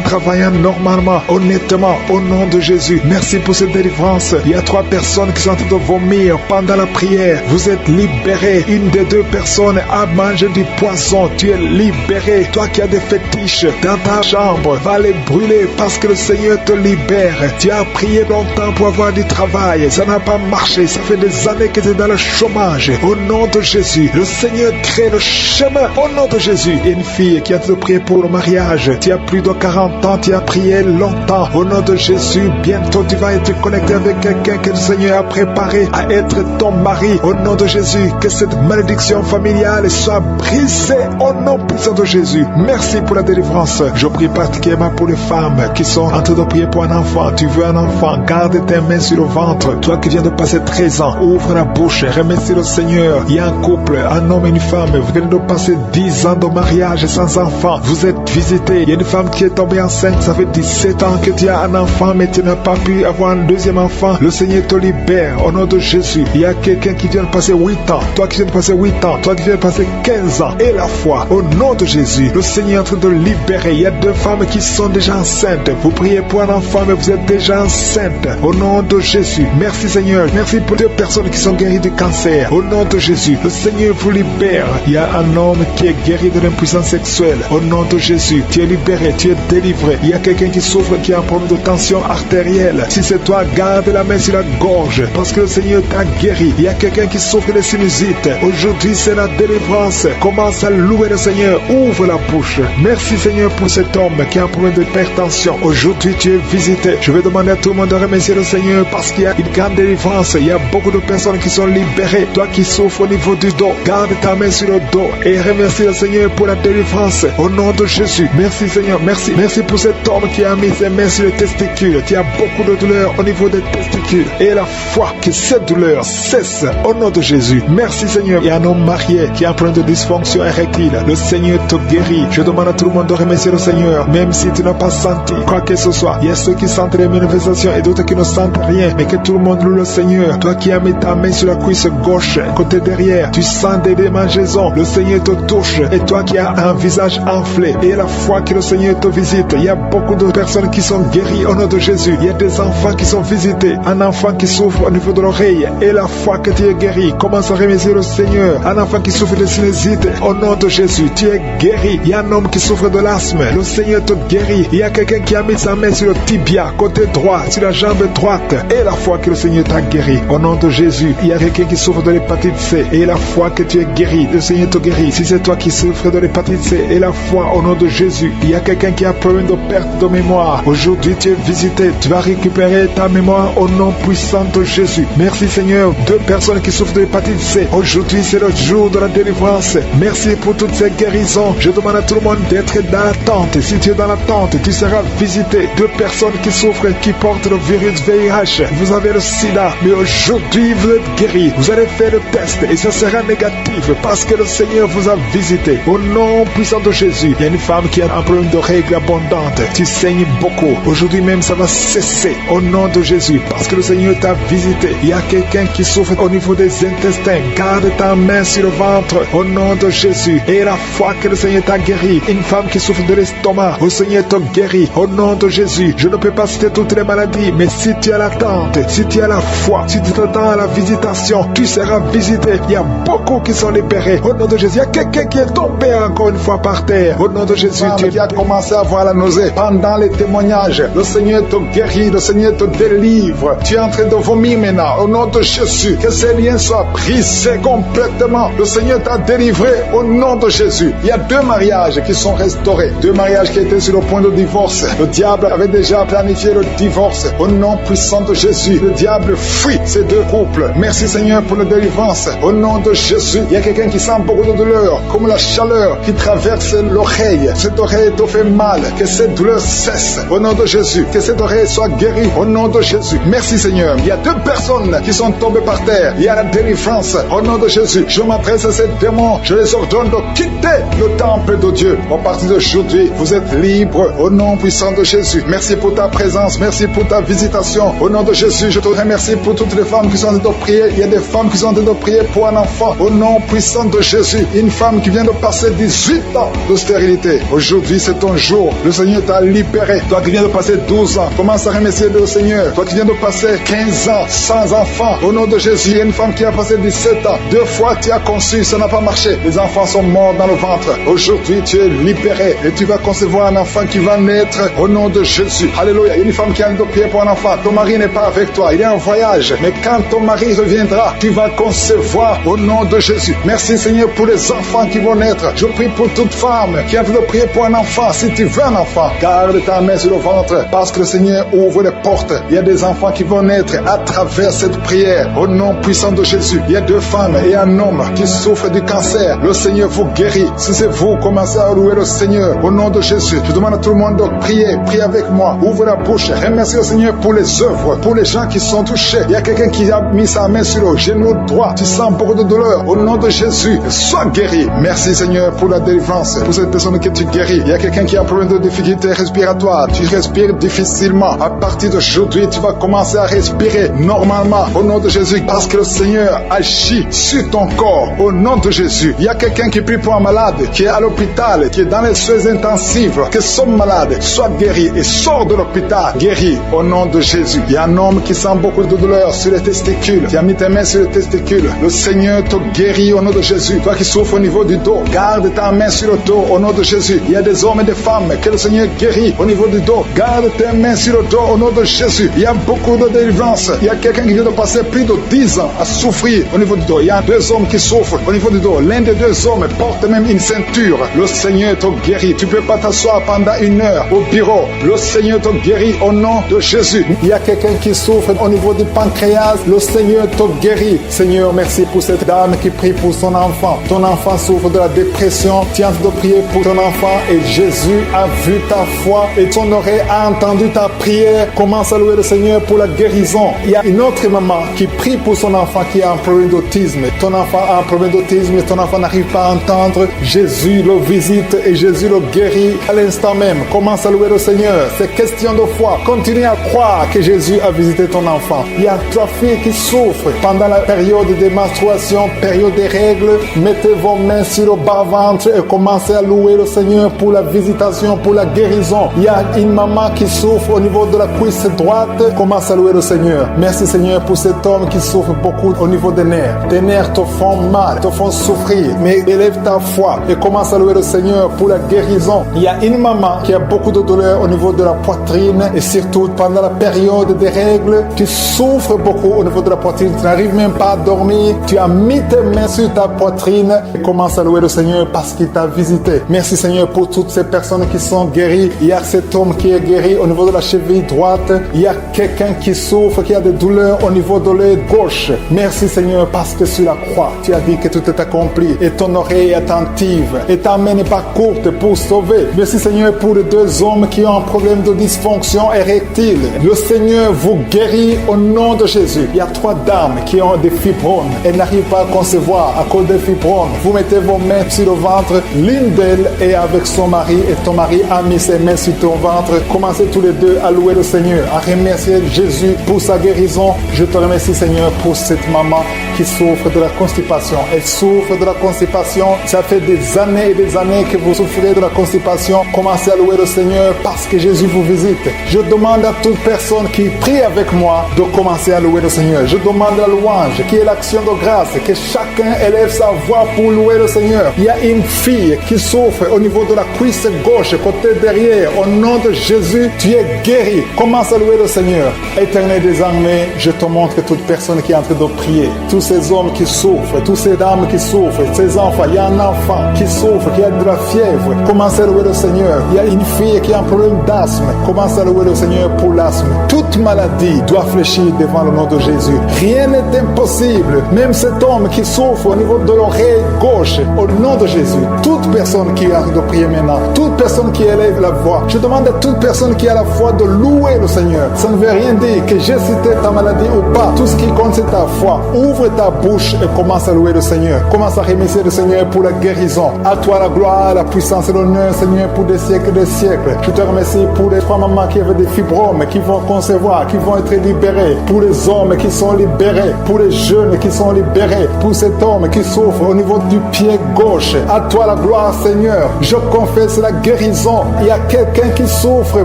Speaker 2: travaillant normalement, honnêtement, au nom de Jésus. Merci pour cette délivrance. Il y a 3 personnes qui sont en train de vomir pendant la prière. Vous êtes libérés. Une des 2 personnes a mangé du poison. Tu es libéré. Toi qui as des fétiches dans ta chambre, va les brûler parce que le Seigneur te libère. Tu as prié longtemps pour avoir du travail. Ça n'a pas marché. Ça fait des années que tu es dans le chômage. Au nom de Jésus, le Seigneur crée le chemin. Au nom de Jésus. Et une fille qui a te prié pour le mariage. Tu as plus de 40 ans. Tu as prié longtemps. Au nom de Jésus, bientôt tu vas être connecté avec quelqu'un que le Seigneur a préparé à être ton mari. Au nom de Jésus, que cette malédiction familiale soit brisée. Au nom puissant de Jésus. Merci pour la délivrance. Je prie particulièrement pour les femmes qui sont en train de prier pour un enfant. Tu veux un enfant, garde tes mains sur le ventre. Toi qui viens de passer 13 ans, ouvre la bouche, remercie le Seigneur. Il y a un couple, un homme et une femme. Vous venez de passer 10 ans de mariage sans enfant. Vous êtes visités. Il y a une femme qui est tombée enceinte. Ça fait 17 ans que tu as un enfant, mais tu n'as pas pu avoir un deuxième enfant. Le Seigneur te libère au nom de Jésus. Il y a quelqu'un qui vient de passer 8 ans. Toi qui viens de passer 8 ans. Toi qui viens de passer 15 ans. Et la foi, au nom de Jésus. Le Seigneur est en train de libérer. Il y a 2 femmes qui sont déjà enceintes. Vous priez pour un enfant, mais vous êtes déjà enceinte. Au nom de Jésus. Merci Seigneur. Merci pour 2 personnes qui sont guéries du cancer. Au nom de Jésus. Le Seigneur vous libère. Il y a un homme qui est guéri de l'impuissance sexuelle. Au nom de Jésus. Tu es libéré. Tu es délivré. Il y a quelqu'un qui souffre, qui a un problème de tension artérielle. Si c'est toi, garde la main sur la gorge. Parce que le Seigneur t'a guéri. Il y a quelqu'un qui souffre de sinusite. Aujourd'hui, c'est la délivrance. Commence à louer le Seigneur. Ouvre la bouche. Merci Seigneur pour cet homme qui a un problème d'hypertension. Aujourd'hui, tu es visité. Je vais demander à tout le monde de remercier le Seigneur parce qu'il y a une grande délivrance. Il y a beaucoup de personnes qui sont libérées. Toi qui souffres au niveau du dos, garde ta main sur le dos et remercie le Seigneur pour la délivrance. Au nom de Jésus. Merci Seigneur. Merci. Merci pour cet homme qui a mis ses mains sur les testicules. Tu as beaucoup de douleur au niveau des testicules. Et la foi que cette douleur cesse au nom de Jésus. Merci Seigneur. Il y a un homme marié qui a un problème de dysfonction érectile. Le Seigneur te guérit. Je demande à tout le monde de remercier le Seigneur. Même si tu n'as pas senti quoi que ce soit. Il y a ceux qui sentent les manifestations et d'autres qui ne sentent rien, mais que tout le monde loue le Seigneur. Toi qui as mis ta main sur la cuisse gauche, côté derrière, tu sens des démangeaisons. Le Seigneur te touche. Et toi qui as un visage enflé, et la foi que le Seigneur te visite. Il y a beaucoup de personnes qui sont guéries au nom de Jésus. Il y a des enfants qui sont visités. Un enfant qui souffre au niveau de l'oreille, et la foi que tu es guéri. Commence à remercier le Seigneur. Un enfant qui souffre de sinusite, au nom de Jésus, tu es guéri. Il y a un homme qui souffre de l'asthme. Le Seigneur te guérit. Il y a quelqu'un qui a mis sa main sur le tibia, côté droit, sur la jambe droite, et la foi que le Seigneur t'a guéri. Au nom de Jésus, il y a quelqu'un qui souffre de l'hépatite C, et la foi que tu es guéri. Le Seigneur te guérit. Si c'est toi qui souffres de l'hépatite C, et la foi au nom de Jésus. Il y a quelqu'un qui a problème de perte de mémoire. Aujourd'hui, tu es visité. Tu vas récupérer ta mémoire au nom puissant de Jésus. Merci Seigneur. 2 personnes qui souffrent de l'hépatite C. Aujourd'hui, c'est le jour de la délivrance. Merci pour toutes ces guérisons. Je demande à tout le monde d'être dans l'attente. Si tu es dans l'attente, tu seras visité. 2 personnes qui souffrent, qui portent le virus VIH. Vous avez le sida, mais aujourd'hui, vous êtes guéris. Vous allez faire le test et ça sera négatif parce que le Seigneur vous a visité. Au nom puissant de Jésus, il y a une femme qui a un problème de règles abondantes. Tu saignes beaucoup. Aujourd'hui même, ça va cesser au nom de Jésus parce que le Seigneur t'a visité. Il y a quelqu'un qui souffre au niveau des intestins. Garde ta main sur le ventre au nom de Jésus. Et la foi que le Seigneur t'a guéri. Une femme qui souffre de l'estomac, le Seigneur te guérit au nom de Jésus. Je ne peux pas citer toutes les maladies, mais si tu as l'attente, si tu as la foi, si tu t'attends à la visitation, tu seras visité. Il y a beaucoup qui sont libérés au nom de Jésus. Il y a quelqu'un qui est tombé encore une fois par terre au nom de Jésus. Tu qui as commencé à avoir la nausée pendant les témoignages, le Seigneur te guérit, le Seigneur te délivre. Tu es en train de vomir maintenant au nom de Jésus. Que ces liens soient brisés complètement. Le Seigneur t'a délivré au nom de Jésus. Il y a 2 mariages qui sont restaurés, 2 mariages qui étaient sur le point de divorce. Le diable avait déjà planifié le divorce. Au nom puissant de Jésus, le diable fuit ces 2 couples. Merci Seigneur pour la délivrance. Au nom de Jésus, il y a quelqu'un qui sent beaucoup de douleur, comme la chaleur qui traverse l'oreille. Cette oreille te fait mal. Que cette douleur cesse. Au nom de Jésus, que cette oreille soit guérie. Au nom de Jésus. Merci Seigneur. Il y a 2 personnes qui sont tombées par terre. Il y a la délivrance. Au nom de Jésus, je m'adresse à ces démons. Je les ordonne de quitter le temple de Dieu. À partir d'aujourd'hui, vous êtes libres au nom puissant de Jésus. Merci pour ta présence. Merci pour ta visitation. Au nom de Jésus, je te remercie pour toutes les femmes qui sont en train de prier. Il y a des femmes qui sont en train de prier pour un enfant. Au nom puissant de Jésus. Une femme qui vient de passer 18 ans de stérilité. Aujourd'hui, c'est ton jour. Le Seigneur t'a libéré. Toi qui viens de passer 12 ans, commence à remercier le Seigneur. Toi qui viens de passer 15 ans sans enfant. Au nom de Jésus, il y a une femme qui a passé 17 ans. 2 fois tu as conçu, ça n'a pas marché. Les enfants sont morts dans le ventre. Aujourd'hui, tu es libéré et tu vas concevoir un enfant qui va naître au nom de Jésus. Alléluia. Il y a une femme qui a de prier pour un enfant. Ton mari n'est pas avec toi. Il est en voyage. Mais quand ton mari reviendra, tu vas concevoir au nom de Jésus. Merci Seigneur pour les enfants qui vont naître. Je prie pour toute femme qui a envie de prier pour un enfant. Si tu veux un enfant, garde ta main sur le ventre parce que le Seigneur ouvre les portes. Il y a des enfants qui vont naître à travers cette prière au nom puissant de Jésus. Il y a 2 femmes et un homme qui souffrent du cancer. Le Seigneur vous guérit. Si c'est vous, commencez à louer le Seigneur au nom de Jésus. Je demande à tout le monde de prier. Prie avec moi. Ouvre la bouche. Remercie le Seigneur pour les œuvres, pour les gens qui sont touchés. Il y a quelqu'un qui a mis sa main sur le genou droit. Tu sens beaucoup de douleur. Au nom de Jésus, sois guéri. Merci Seigneur pour la délivrance, pour cette personne que tu guéris. Il y a quelqu'un qui a un problème de difficulté respiratoire. Tu respires difficilement. À partir d'aujourd'hui, tu vas commencer à respirer normalement au nom de Jésus parce que le Seigneur agit sur ton corps au nom de Jésus. Il y a quelqu'un qui prie pour un malade qui est à l'hôpital, qui est dans les soins intensifs, que son malade soit guéri et sort de l'hôpital guéri au nom de Jésus. Il y a un homme qui sent beaucoup de douleur sur les testicules. Tu as mis tes mains sur les testicules. Le Seigneur te guérit au nom de Jésus. Toi qui souffres au niveau du dos, garde ta main sur le dos au nom de Jésus. Il y a des hommes et des femmes que le Seigneur guérit au niveau du dos. Garde tes mains sur le dos au nom de Jésus. Il y a beaucoup de délivrance. Il y a quelqu'un qui vient de passer plus de 10 ans à souffrir au niveau du dos. Il y a 2 hommes qui souffrent au niveau du dos. L'un des 2 hommes porte même une ceinture. Le Seigneur te guérit. Tu ne peux pas t'asseoir pendant 1 heure au bureau. Le Seigneur te guérit au nom de Jésus. Il y a quelqu'un qui souffre au niveau du pancréas. Le Seigneur te guérit. Seigneur, merci pour cette dame qui prie pour son enfant. Ton enfant souffre de la dépression. Tu es en train de prier pour ton enfant et Jésus a vu ta foi et ton oreille a entendu ta prière. Commence à louer le Seigneur pour la guérison. Il y a une autre maman qui prie pour son enfant qui a un problème d'autisme. Ton enfant a un problème d'autisme et ton enfant n'arrive pas à entendre. Jésus le visite et Jésus le guérit à l'instant même. Commence à louer le Seigneur Seigneur. C'est question de foi. Continue à croire que Jésus a visité ton enfant. Il y a 3 filles qui souffrent pendant la période de menstruation, période des règles. Mettez vos mains sur le bas-ventre et commencez à louer le Seigneur pour la visitation, pour la guérison. Il y a une maman qui souffre au niveau de la cuisse droite. Commence à louer le Seigneur. Merci Seigneur pour cet homme qui souffre beaucoup au niveau des nerfs. Tes nerfs te font mal, te font souffrir. Mais élève ta foi et commence à louer le Seigneur pour la guérison. Il y a une maman qui a beaucoup de douleur au niveau de la poitrine et surtout pendant la période des règles, tu souffres beaucoup au niveau de la poitrine. Tu n'arrives même pas à dormir. Tu as mis tes mains sur ta poitrine et commence à louer le Seigneur parce qu'il t'a visité. Merci Seigneur pour toutes ces personnes qui sont guéries. Il y a cet homme qui est guéri au niveau de la cheville droite. Il y a quelqu'un qui souffre, qui a des douleurs au niveau de l'œil gauche. Merci Seigneur parce que sur la croix, tu as dit que tout est accompli et ton oreille est attentive et ta main n'est pas courte pour sauver. Merci Seigneur pour les 2 hommes qui ont un problème de dysfonction érectile. Le Seigneur vous guérit au nom de Jésus. Il y a 3 dames qui ont des fibromes. Elles n'arrivent pas à concevoir à cause des fibromes. Vous mettez vos mains sur le ventre. L'une d'elles est avec son mari et ton mari a mis ses mains sur ton ventre. Commencez tous les deux à louer le Seigneur, à remercier Jésus pour sa guérison. Je te remercie Seigneur pour cette maman qui souffre de la constipation. Elle souffre de la constipation. Ça fait des années et des années que vous souffrez de la constipation. Commencez à louer le Seigneur parce que Jésus vous visite. Je demande à toute personne qui prie avec moi de commencer à louer le Seigneur. Je demande la louange, qui est l'action de grâce, que chacun élève sa voix pour louer le Seigneur. Il y a une fille qui souffre au niveau de la cuisse gauche, côté derrière. Au nom de Jésus, tu es guéri. Commence à louer le Seigneur. Éternel des armées, je te montre toute personne qui est en train de prier. Tous ces hommes qui souffrent, toutes ces dames qui souffrent, ces enfants. Il y a un enfant qui souffre, qui a de la fièvre. Commence à louer le Seigneur. Il y a une fille qui a un problème d'asthme. Commence à louer le Seigneur pour l'asthme. Toute maladie doit fléchir devant le nom de Jésus. Rien n'est impossible. Même cet homme qui souffre au niveau de l'oreille gauche, au nom de Jésus. Toute personne qui a de prier maintenant, toute personne qui élève la voix, je demande à toute personne qui a la foi de louer le Seigneur. Ça ne veut rien dire que j'ai cité ta maladie ou pas. Tout ce qui compte, c'est ta foi. Ouvre ta bouche et commence à louer le Seigneur. Commence à remercier le Seigneur pour la guérison. À toi la gloire, la puissance et l'honneur, Seigneur, pour des siècles et des siècles. Je te remercie pour les 3 mamans qui avaient des fibromes, qui vont concevoir, qui vont être libérés. Pour les hommes qui sont libérés. Pour les jeunes qui sont libérés. Pour cet homme qui souffre au niveau du pied gauche. À toi la gloire, Seigneur. Je confesse la guérison. Il y a quelqu'un qui souffre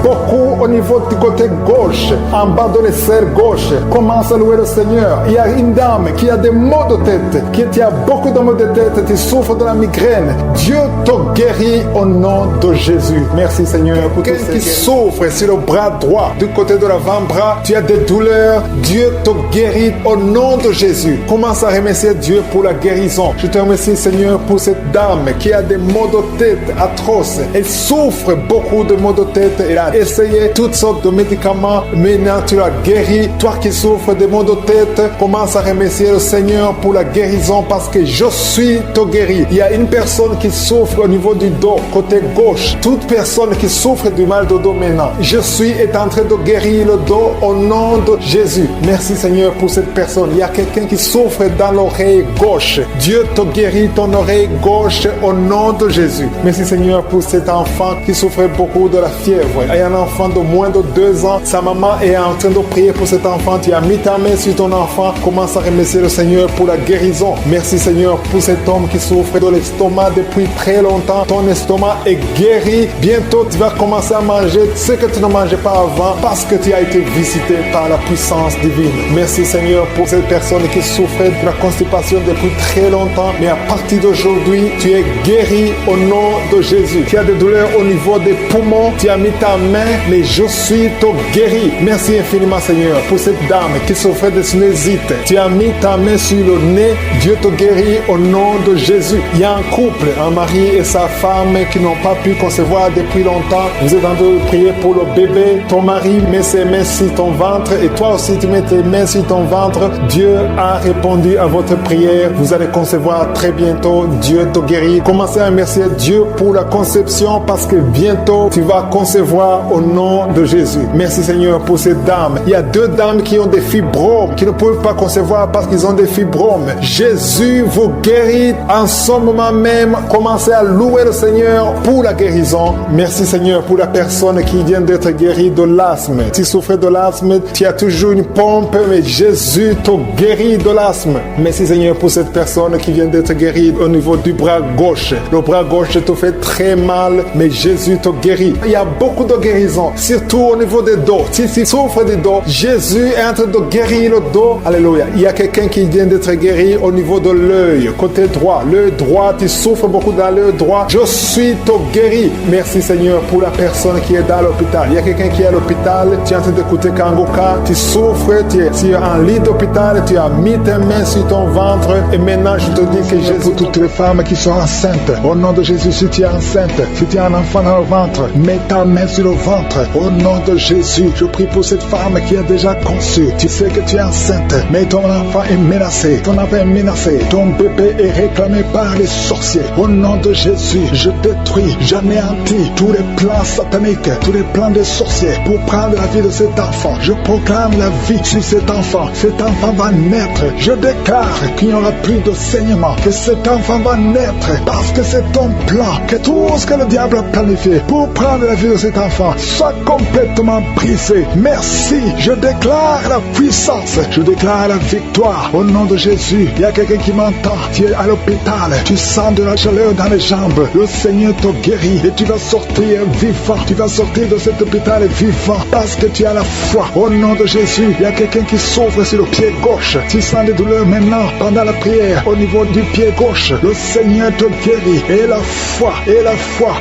Speaker 2: beaucoup au niveau du côté gauche, en bas de l'aisselle gauche. Commence à louer le Seigneur. Il y a une dame qui a des maux de tête, qui a beaucoup de maux de tête, qui souffre de la migraine. Dieu te guérit au nom de Jésus. Merci Seigneur pour quelqu'un qui souffre sur le bras droit, du côté de l'avant-bras. Tu as des douleurs. Dieu te guérit au nom de Jésus. Commence à remercier Dieu pour la guérison. Je te remercie Seigneur pour cette dame qui a des maux de tête atroces. Elle souffre beaucoup de maux de tête. Elle a essayé toutes sortes de médicaments. Maintenant tu l'as guéri. Toi qui souffres de maux de tête, commence à remercier le Seigneur pour la guérison parce que je suis te guéri. Il y a une personne qui souffre au niveau du dos, côté gauche. Toute personne qui souffre du mal de dos maintenant, je suis en train de guérir le dos au nom de Jésus. Merci Seigneur pour cette personne. Il y a quelqu'un qui souffre dans l'oreille gauche. Dieu te guérit ton oreille gauche au nom de Jésus. Merci Seigneur pour cet enfant qui souffrait beaucoup de la fièvre. Il y a un enfant de moins de 2 ans. Sa maman est en train de prier pour cet enfant. Tu as mis ta main sur ton enfant. Commence à remercier le Seigneur pour la guérison. Merci Seigneur pour cet homme qui souffre de l'estomac depuis très longtemps. Ton estomac est guéri. Bientôt tu vas commencer à manger ce que tu ne mangeais pas avant parce que tu as été visité par la puissance divine. Merci Seigneur pour cette personne qui souffrait de la constipation depuis très longtemps. Mais à partir d'aujourd'hui, tu es guéri au nom de Jésus. Tu as des douleurs au niveau des poumons. Tu as mis ta main, mais je suis te guéri. Merci infiniment Seigneur pour cette dame qui souffrait de sinusite. Tu as mis ta main sur le nez. Dieu te guérit au nom de Jésus. Il y a un couple, un mari et sa femme qui n'ont pas pu concevoir depuis longtemps. Vous êtes en train de prier pour le bébé. Ton mari met ses mains sur ton ventre et toi aussi tu mets tes mains sur ton ventre. Dieu a répondu à votre prière. Vous allez concevoir très bientôt. Dieu te guérit. Commencez à remercier Dieu pour la conception parce que bientôt tu vas concevoir au nom de Jésus. Merci Seigneur pour ces dames. Il y a 2 dames qui ont des fibromes, qui ne peuvent pas concevoir parce qu'ils ont des fibromes. Jésus vous guérit en ce moment même. Commencez à louer le Seigneur pour la guérison. Merci Seigneur pour la la personne qui vient d'être guérie de l'asthme. Tu souffres de l'asthme, tu as toujours une pompe, mais Jésus te guérit de l'asthme. Merci Seigneur pour cette personne qui vient d'être guérie au niveau du bras gauche. Le bras gauche te fait très mal, mais Jésus te guérit. Il y a beaucoup de guérisons, surtout au niveau des dos. Si tu souffres des dos, Jésus est en train de guérir le dos. Alléluia. Il y a quelqu'un qui vient d'être guéri au niveau de l'œil, côté droit. L'œil droit, tu souffres beaucoup dans l'œil droit. Je suis te guéri. Merci Seigneur pour la personne qui est dans l'hôpital. Il y a quelqu'un qui est à l'hôpital, tu es en train d'écouter Kangoka, tu souffres, tu es en lit d'hôpital, tu as mis tes mains sur ton ventre et maintenant je te dis que Jésus, pour toutes les femmes qui sont enceintes, au nom de Jésus, si tu es enceinte, si tu as un enfant dans le ventre, mets ta main sur le ventre. Au nom de Jésus, je prie pour cette femme qui a déjà conçu. Tu sais que tu es enceinte, mais ton enfant est menacé. Ton enfant est menacé. Ton bébé est réclamé par les sorciers. Au nom de Jésus, je détruis, j'anéantis tous les plans sataniques, tous les plans des sorciers pour prendre la vie de cet enfant. Je proclame la vie sur cet enfant. Cet enfant va naître. Je déclare qu'il n'y aura plus de saignement, que cet enfant va naître parce que c'est ton plan, que tout ce que le diable a planifié pour prendre la vie de cet enfant soit complètement brisé. Merci. Je déclare la puissance. Je déclare la victoire. Au nom de Jésus, il y a quelqu'un qui m'entend. Tu es à l'hôpital. Tu sens de la chaleur dans les jambes. Le Seigneur te guérit et tu vas sortir vivant. Tu vas sortir de cet hôpital vivant parce que tu as la foi. Au nom de Jésus, il y a quelqu'un qui souffre sur le pied gauche. Tu sens des douleurs maintenant pendant la prière au niveau du pied gauche. Le Seigneur te guérit. Et la foi,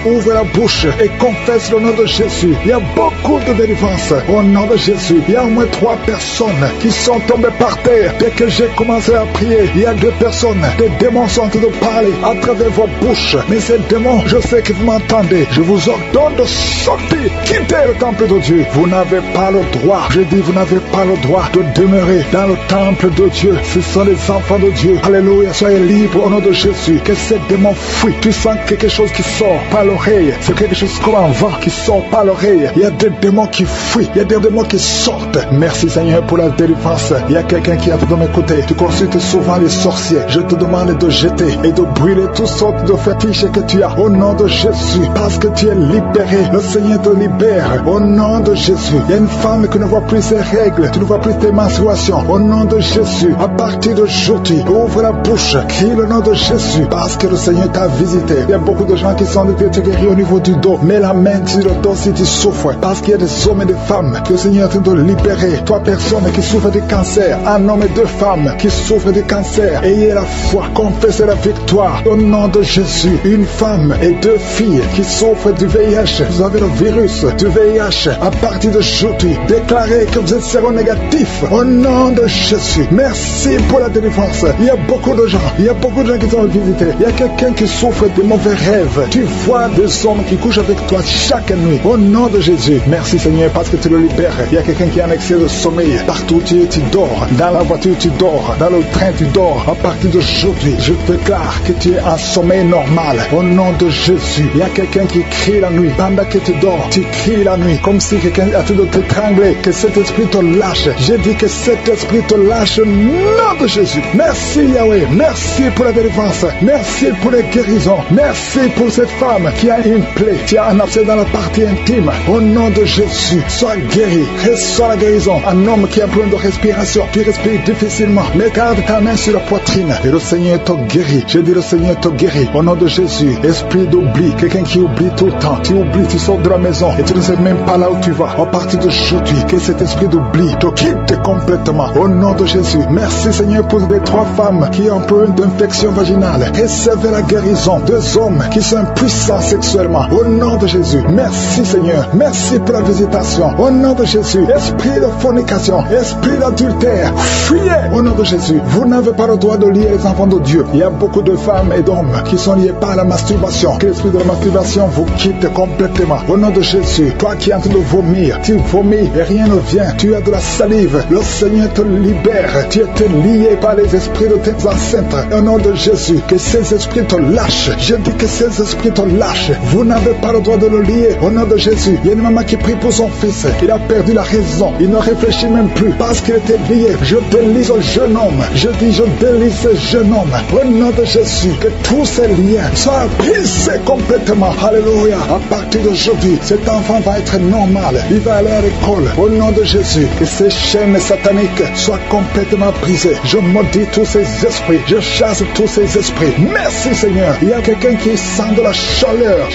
Speaker 2: ouvre la bouche et confesse le nom de Jésus. Il y a beaucoup de délivrance au nom de Jésus. Il y a au moins 3 personnes qui sont tombées par terre. Dès que j'ai commencé à prier, il y a 2 personnes. Des démons sont en train de parler à travers vos bouches. Mais ces démons, je sais que vous m'entendez. Je vous ordonne de sortir, quitter le temple de Dieu. Vous n'avez pas le droit. Je dis, vous n'avez pas le droit de demeurer dans le temple de Dieu. Ce sont les enfants de Dieu. Alléluia. Soyez libres au nom de Jésus. Que ces démons fuient. Tu sens quelque chose qui sort par l'oreille. C'est quelque chose comme un vent qui sort par l'oreille. Il y a des démons qui fuient. Il y a des démons qui sortent. Merci Seigneur pour la délivrance. Il y a quelqu'un qui a de m'écouter. Tu consultes souvent les sorciers. Je te demande de jeter et de brûler toutes sortes de fétiches que tu as au nom de Jésus. Parce que tu es libéré. Le Seigneur te libère au nom de Jésus. Il y a une femme qui ne voit plus ses règles. Tu ne vois plus tes menstruations. Au nom de Jésus. À partir d'aujourd'hui, ouvre la bouche. Crie le nom de Jésus. Parce que le Seigneur t'a visité. Il y a beaucoup de gens qui sont guéris au niveau du dos. Mets la main sur le dos si tu souffres. Parce qu'il y a des hommes et des femmes que le Seigneur est en train de libérer. 3 personnes qui souffrent de cancer. Un homme et 2 femmes qui souffrent de cancer. Ayez la foi. Confessez la victoire. Au nom de Jésus. Une femme et 2 filles qui souffrent du VIH. Vous avez le virus du VIH. À partir d'aujourd'hui, déclarez que vous êtes séronégatif. Au nom de Jésus. Merci pour la délivrance. Il y a beaucoup de gens. Il y a beaucoup de gens qui sont visités. Il y a quelqu'un qui souffre de mauvais rêves. Tu vois des hommes qui couchent avec toi chaque nuit. Au nom de Jésus. Merci Seigneur parce que tu le libères. Il y a quelqu'un qui a un excès de sommeil. Partout où tu es, tu dors. Dans la voiture, tu dors. Dans le train, tu dors. À partir d'aujourd'hui, je déclare que tu es en sommeil normal. Au nom de Jésus. Il y a quelqu'un qui crie la nuit. Pendant que tu dors, tu cries la nuit. Comme si quelqu'un a tout de t'étrangler. Que cet esprit te lâche. Je dis que cet esprit te lâche au nom de Jésus. Merci Yahweh. Merci pour la délivrance. Merci pour les guérisons. Merci pour cette femme qui a une plaie, qui a un abcès dans la partie intime. Au nom de Jésus, sois guéri. Reçois la guérison. Un homme qui a besoin de respiration, tu respires difficilement. Mais garde ta main sur la poitrine et le Seigneur te guérit. Je dis le Seigneur te guérit. Au nom de Jésus, esprit d'oubli, quelqu'un qui oublie tout le temps. Tu oublies, tu sors de la maison et tu ne sais même pas là où tu vas. À partir d'aujourd'hui, que cet esprit d'oubli te quitte complètement. Au nom de Jésus, merci Seigneur pour les 3 femmes qui ont un peu d'infection vaginale. Recevez la guérison. 2 hommes qui sont impuissants sexuellement. Au nom de Jésus, merci Seigneur. Merci pour la visitation. Au nom de Jésus, esprit de fornication, esprit d'adultère, fuyez au nom de Jésus. Vous n'avez pas le droit de lier les enfants de Dieu. Il y a beaucoup de femmes et d'hommes qui sont liés par la masturbation. Que l'esprit de la masturbation vous quitte complètement. Au nom de Jésus, toi qui es en train de vomir, tu vomis et rien ne vient. Tu as de la salive. Le Seigneur te libère. Tu es lié par les esprits de tes ancêtres. Au nom de Jésus, que ces esprits te lâchent. Je dis que ces esprits te lâchent. Vous n'avez pas le droit de le lier. Au nom de Jésus, il y a une maman qui prie pour son fils. Il a perdu la raison. Il ne réfléchit même plus parce qu'il était lié. Je délise au jeune homme. Je dis, je délise ce jeune homme. Au nom de Jésus, que tous ces liens soient brisés complètement. Alléluia. À partir d'aujourd'hui, cet enfant va être normal. Il va aller à l'école. Au nom de Jésus, que ces chaînes sataniques soient complètement brisées. Je maudis tous ces esprits. Je chasse tous ces esprits. Merci Seigneur. Il y a quelqu'un qui sent de la chaleur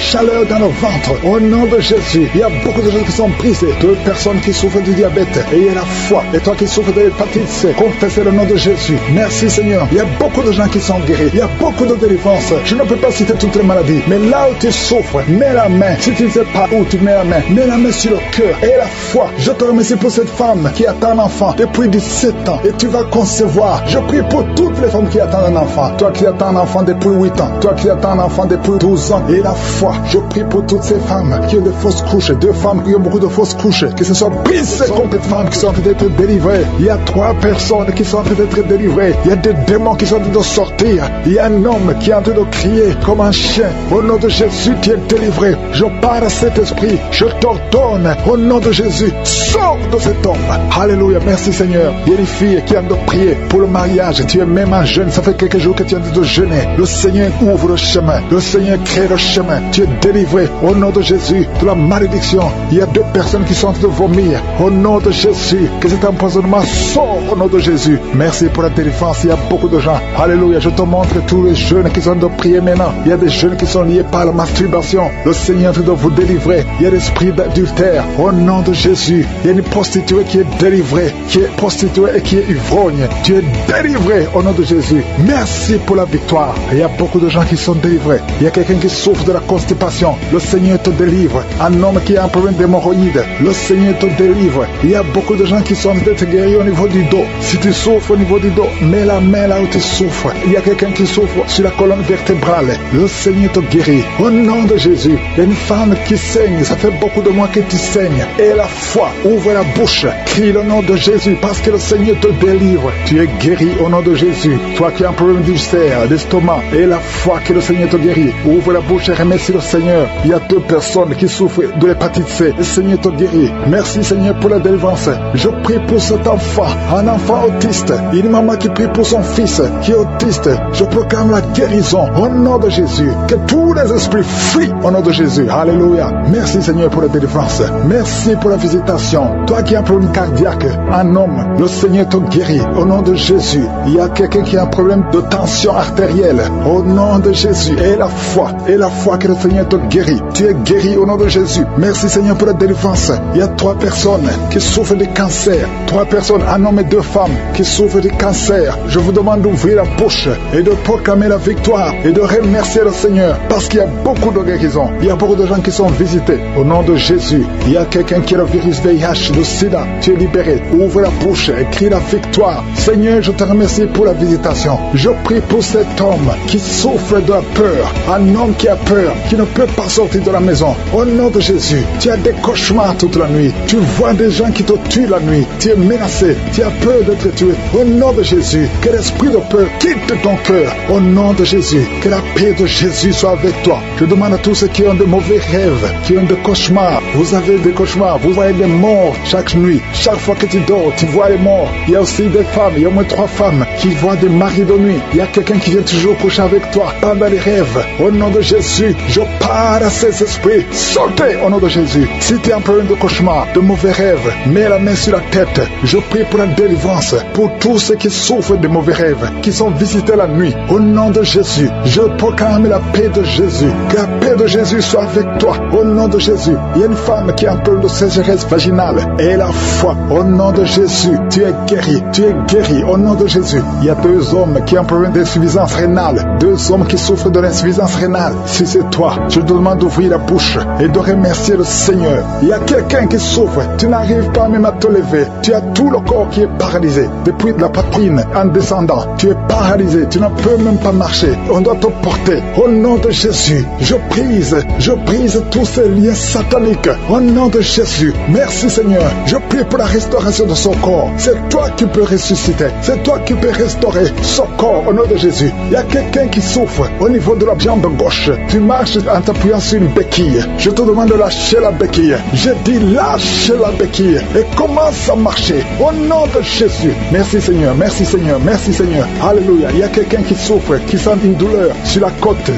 Speaker 2: dans le ventre. Au nom de Jésus, il y a beaucoup de gens qui sont brisés. Deux personnes qui souffrent du diabète. Ayez la foi. Et toi qui souffres de l'hépatite C, confessez le nom de Jésus. Merci Seigneur. Il y a beaucoup de gens qui sont guéris. Il y a beaucoup de délivrance. Je ne peux pas citer toutes les maladies. Mais là où tu souffres, mets la main. Si tu ne sais pas où tu mets la main sur le cœur. Et la foi. Je te remercie pour cette femme qui attend un enfant depuis 17 ans. Et tu vas concevoir. Je prie pour toutes les femmes qui attendent un enfant. Toi qui attends un enfant depuis 8 ans. Toi qui attends un enfant depuis 12 ans. Et la foi. Je prie pour toutes ces femmes qui ont de fausses couches. Deux femmes qui ont beaucoup de fausses couches. Que ce soit brisé complètement, qui sont en train d'être délivrées. Il y a 3 personnes qui sont en train d'être délivrées. Il y a des démons qui sont en train de sortir. Il y a un homme qui est en train de crier comme un chien. Au nom de Jésus, tu es délivré. Je parle à cet esprit. Je t'ordonne. Au nom de Jésus, sors de cet homme. Alléluia. Merci Seigneur. Il y a une fille qui est en train de prier pour le mariage. Tu es même un jeune. Ça fait quelques jours que tu es en train de jeûner. Le Seigneur ouvre le chemin. Le Seigneur crée le chemin. Tu es délivré. Au nom de Jésus, de la malédiction. Il y a 2 personnes qui sont en train de vomir. Au nom de Jésus, que cet empoisonnement sort au nom de Jésus. Merci pour la délivrance. Il y a beaucoup de gens. Alléluia. Je te montre tous les jeunes qui sont en train de prier maintenant. Il y a des jeunes qui sont liés par la masturbation. Le Seigneur est en train de vous délivrer. Il y a l'esprit d'adultère. Au nom de Jésus, il y a une prostituée qui est délivrée, qui est prostituée et qui est ivrogne. Tu es délivré au nom de Jésus. Merci pour la victoire. Il y a beaucoup de gens qui sont délivrés. Il y a quelqu'un qui souffre de la constipation. Le Seigneur te délivre. Un homme qui a un problème d'hémorroïde. Le Seigneur te délivre. Il y a beaucoup de gens qui sont d'être guéris au niveau du dos. Si tu souffres au niveau du dos, mets la main là où tu souffres. Il y a quelqu'un qui souffre sur la colonne vertébrale. Le Seigneur te guérit. Au nom de Jésus, il y a une femme qui saigne. Ça fait beaucoup de mois que tu saignes. Et la foi, ouvre la bouche. Crie le nom de Jésus parce que le Seigneur te délivre. Tu es guéri au nom de Jésus. Toi qui as un problème d'ulcère, d'estomac, et la foi que le Seigneur te guérit. Ouvre la bouche et remercie le Seigneur. Il y a 2 personnes qui souffrent de l'hépatite C. Le Seigneur te guérit. Merci Seigneur pour la délivrance. Je prie pour cet enfant, un enfant autiste. Une maman qui prie pour son fils qui est autiste. Je proclame la guérison au nom de Jésus. Que tous les esprits fuient au nom de Jésus. Alléluia. Merci Seigneur pour la délivrance. Merci pour la visitation. Toi qui as un problème cardiaque, un homme, le Seigneur te guérit au nom de Jésus. Il y a quelqu'un qui a un problème de tension artérielle au nom de Jésus. Et la foi que le Seigneur te guérit. Tu es guéri au nom de Jésus. Merci Seigneur pour la délivrance. Il y a 3 personnes qui souffrent de cancer. 3 personnes, un homme et 2 femmes qui souffrent de cancer. Je vous demande d'ouvrir la bouche et de proclamer la victoire et de remercier le Seigneur parce qu'il y a beaucoup de guérisons. Il y a beaucoup de gens qui sont visités au nom de Jésus. Il y a quelqu'un qui a le virus VIH, le sida. Tu es libéré. Ouvre la bouche et crie la victoire. Seigneur, je te remercie pour la visitation. Je prie pour cet homme qui souffre de la peur. Un homme qui a peur, qui ne peut pas sortir de la maison. Au nom de Jésus, tu as des cauchemars toute la nuit. Tu vois des gens qui te tuent la nuit. Tu es menacé. Tu as peur d'être tué. Au nom de Jésus, que l'esprit de peur quitte ton cœur. Au nom de Jésus, que la paix de Jésus soit avec toi. Je demande à tous ceux qui ont de mauvais rêves, qui ont des cauchemars. Vous avez des cauchemars. Vous voyez des morts chaque nuit. Chaque fois que tu dors, tu vois les morts. Il y a aussi des femmes. Il y a au moins 3 femmes qui voient des maris de nuit. Il y a quelqu'un qui vient toujours coucher avec toi pendant les rêves. Au nom de Jésus, je parle à ces esprits. Sortez au nom de Jésus. Si tu as un problème de cauchemar, de mauvais rêves, mets la main sur la tête. Je prie pour la délivrance pour tous ceux qui souffrent de mauvais rêves, qui sont visités la nuit. Au nom de Jésus, je proclame la paix de Jésus. Que la paix de Jésus soit avec toi. Au nom de Jésus, il y a une femme qui a un problème de sécheresse vaginale. Et la foi, au nom de Jésus, tu es guéri. Tu es guéri au nom de Jésus. Il y a 2 hommes qui ont un problème d'insuffisance rénale. 2 hommes qui souffrent de l'insuffisance rénale. Si c'est toi, je te demande d'ouvrir la bouche et de remercier le Seigneur. Il y a quelqu'un qui souffre. Tu n'arrives pas même à te lever. Tu as tout le corps qui est paralysé. Depuis la poitrine en descendant, tu es paralysé. Tu ne peux même pas marcher. On doit te porter. Au nom de Jésus, je brise tous ces liens sataniques. Au nom de Jésus, merci Seigneur. Je prie pour la restauration de son corps. C'est toi qui peux ressusciter. C'est toi qui peux restaurer son corps au nom de Jésus. Il y a quelqu'un qui souffre au niveau de la jambe gauche. Tu marches en t'appuyant sur une béquille. Je te demande de lâcher la béquille. Je dis lâche la béquille et commence à marcher au nom de Jésus. Merci Seigneur, merci Seigneur, merci Seigneur. Alléluia. Il y a quelqu'un qui souffre, qui sent une douleur sur la côté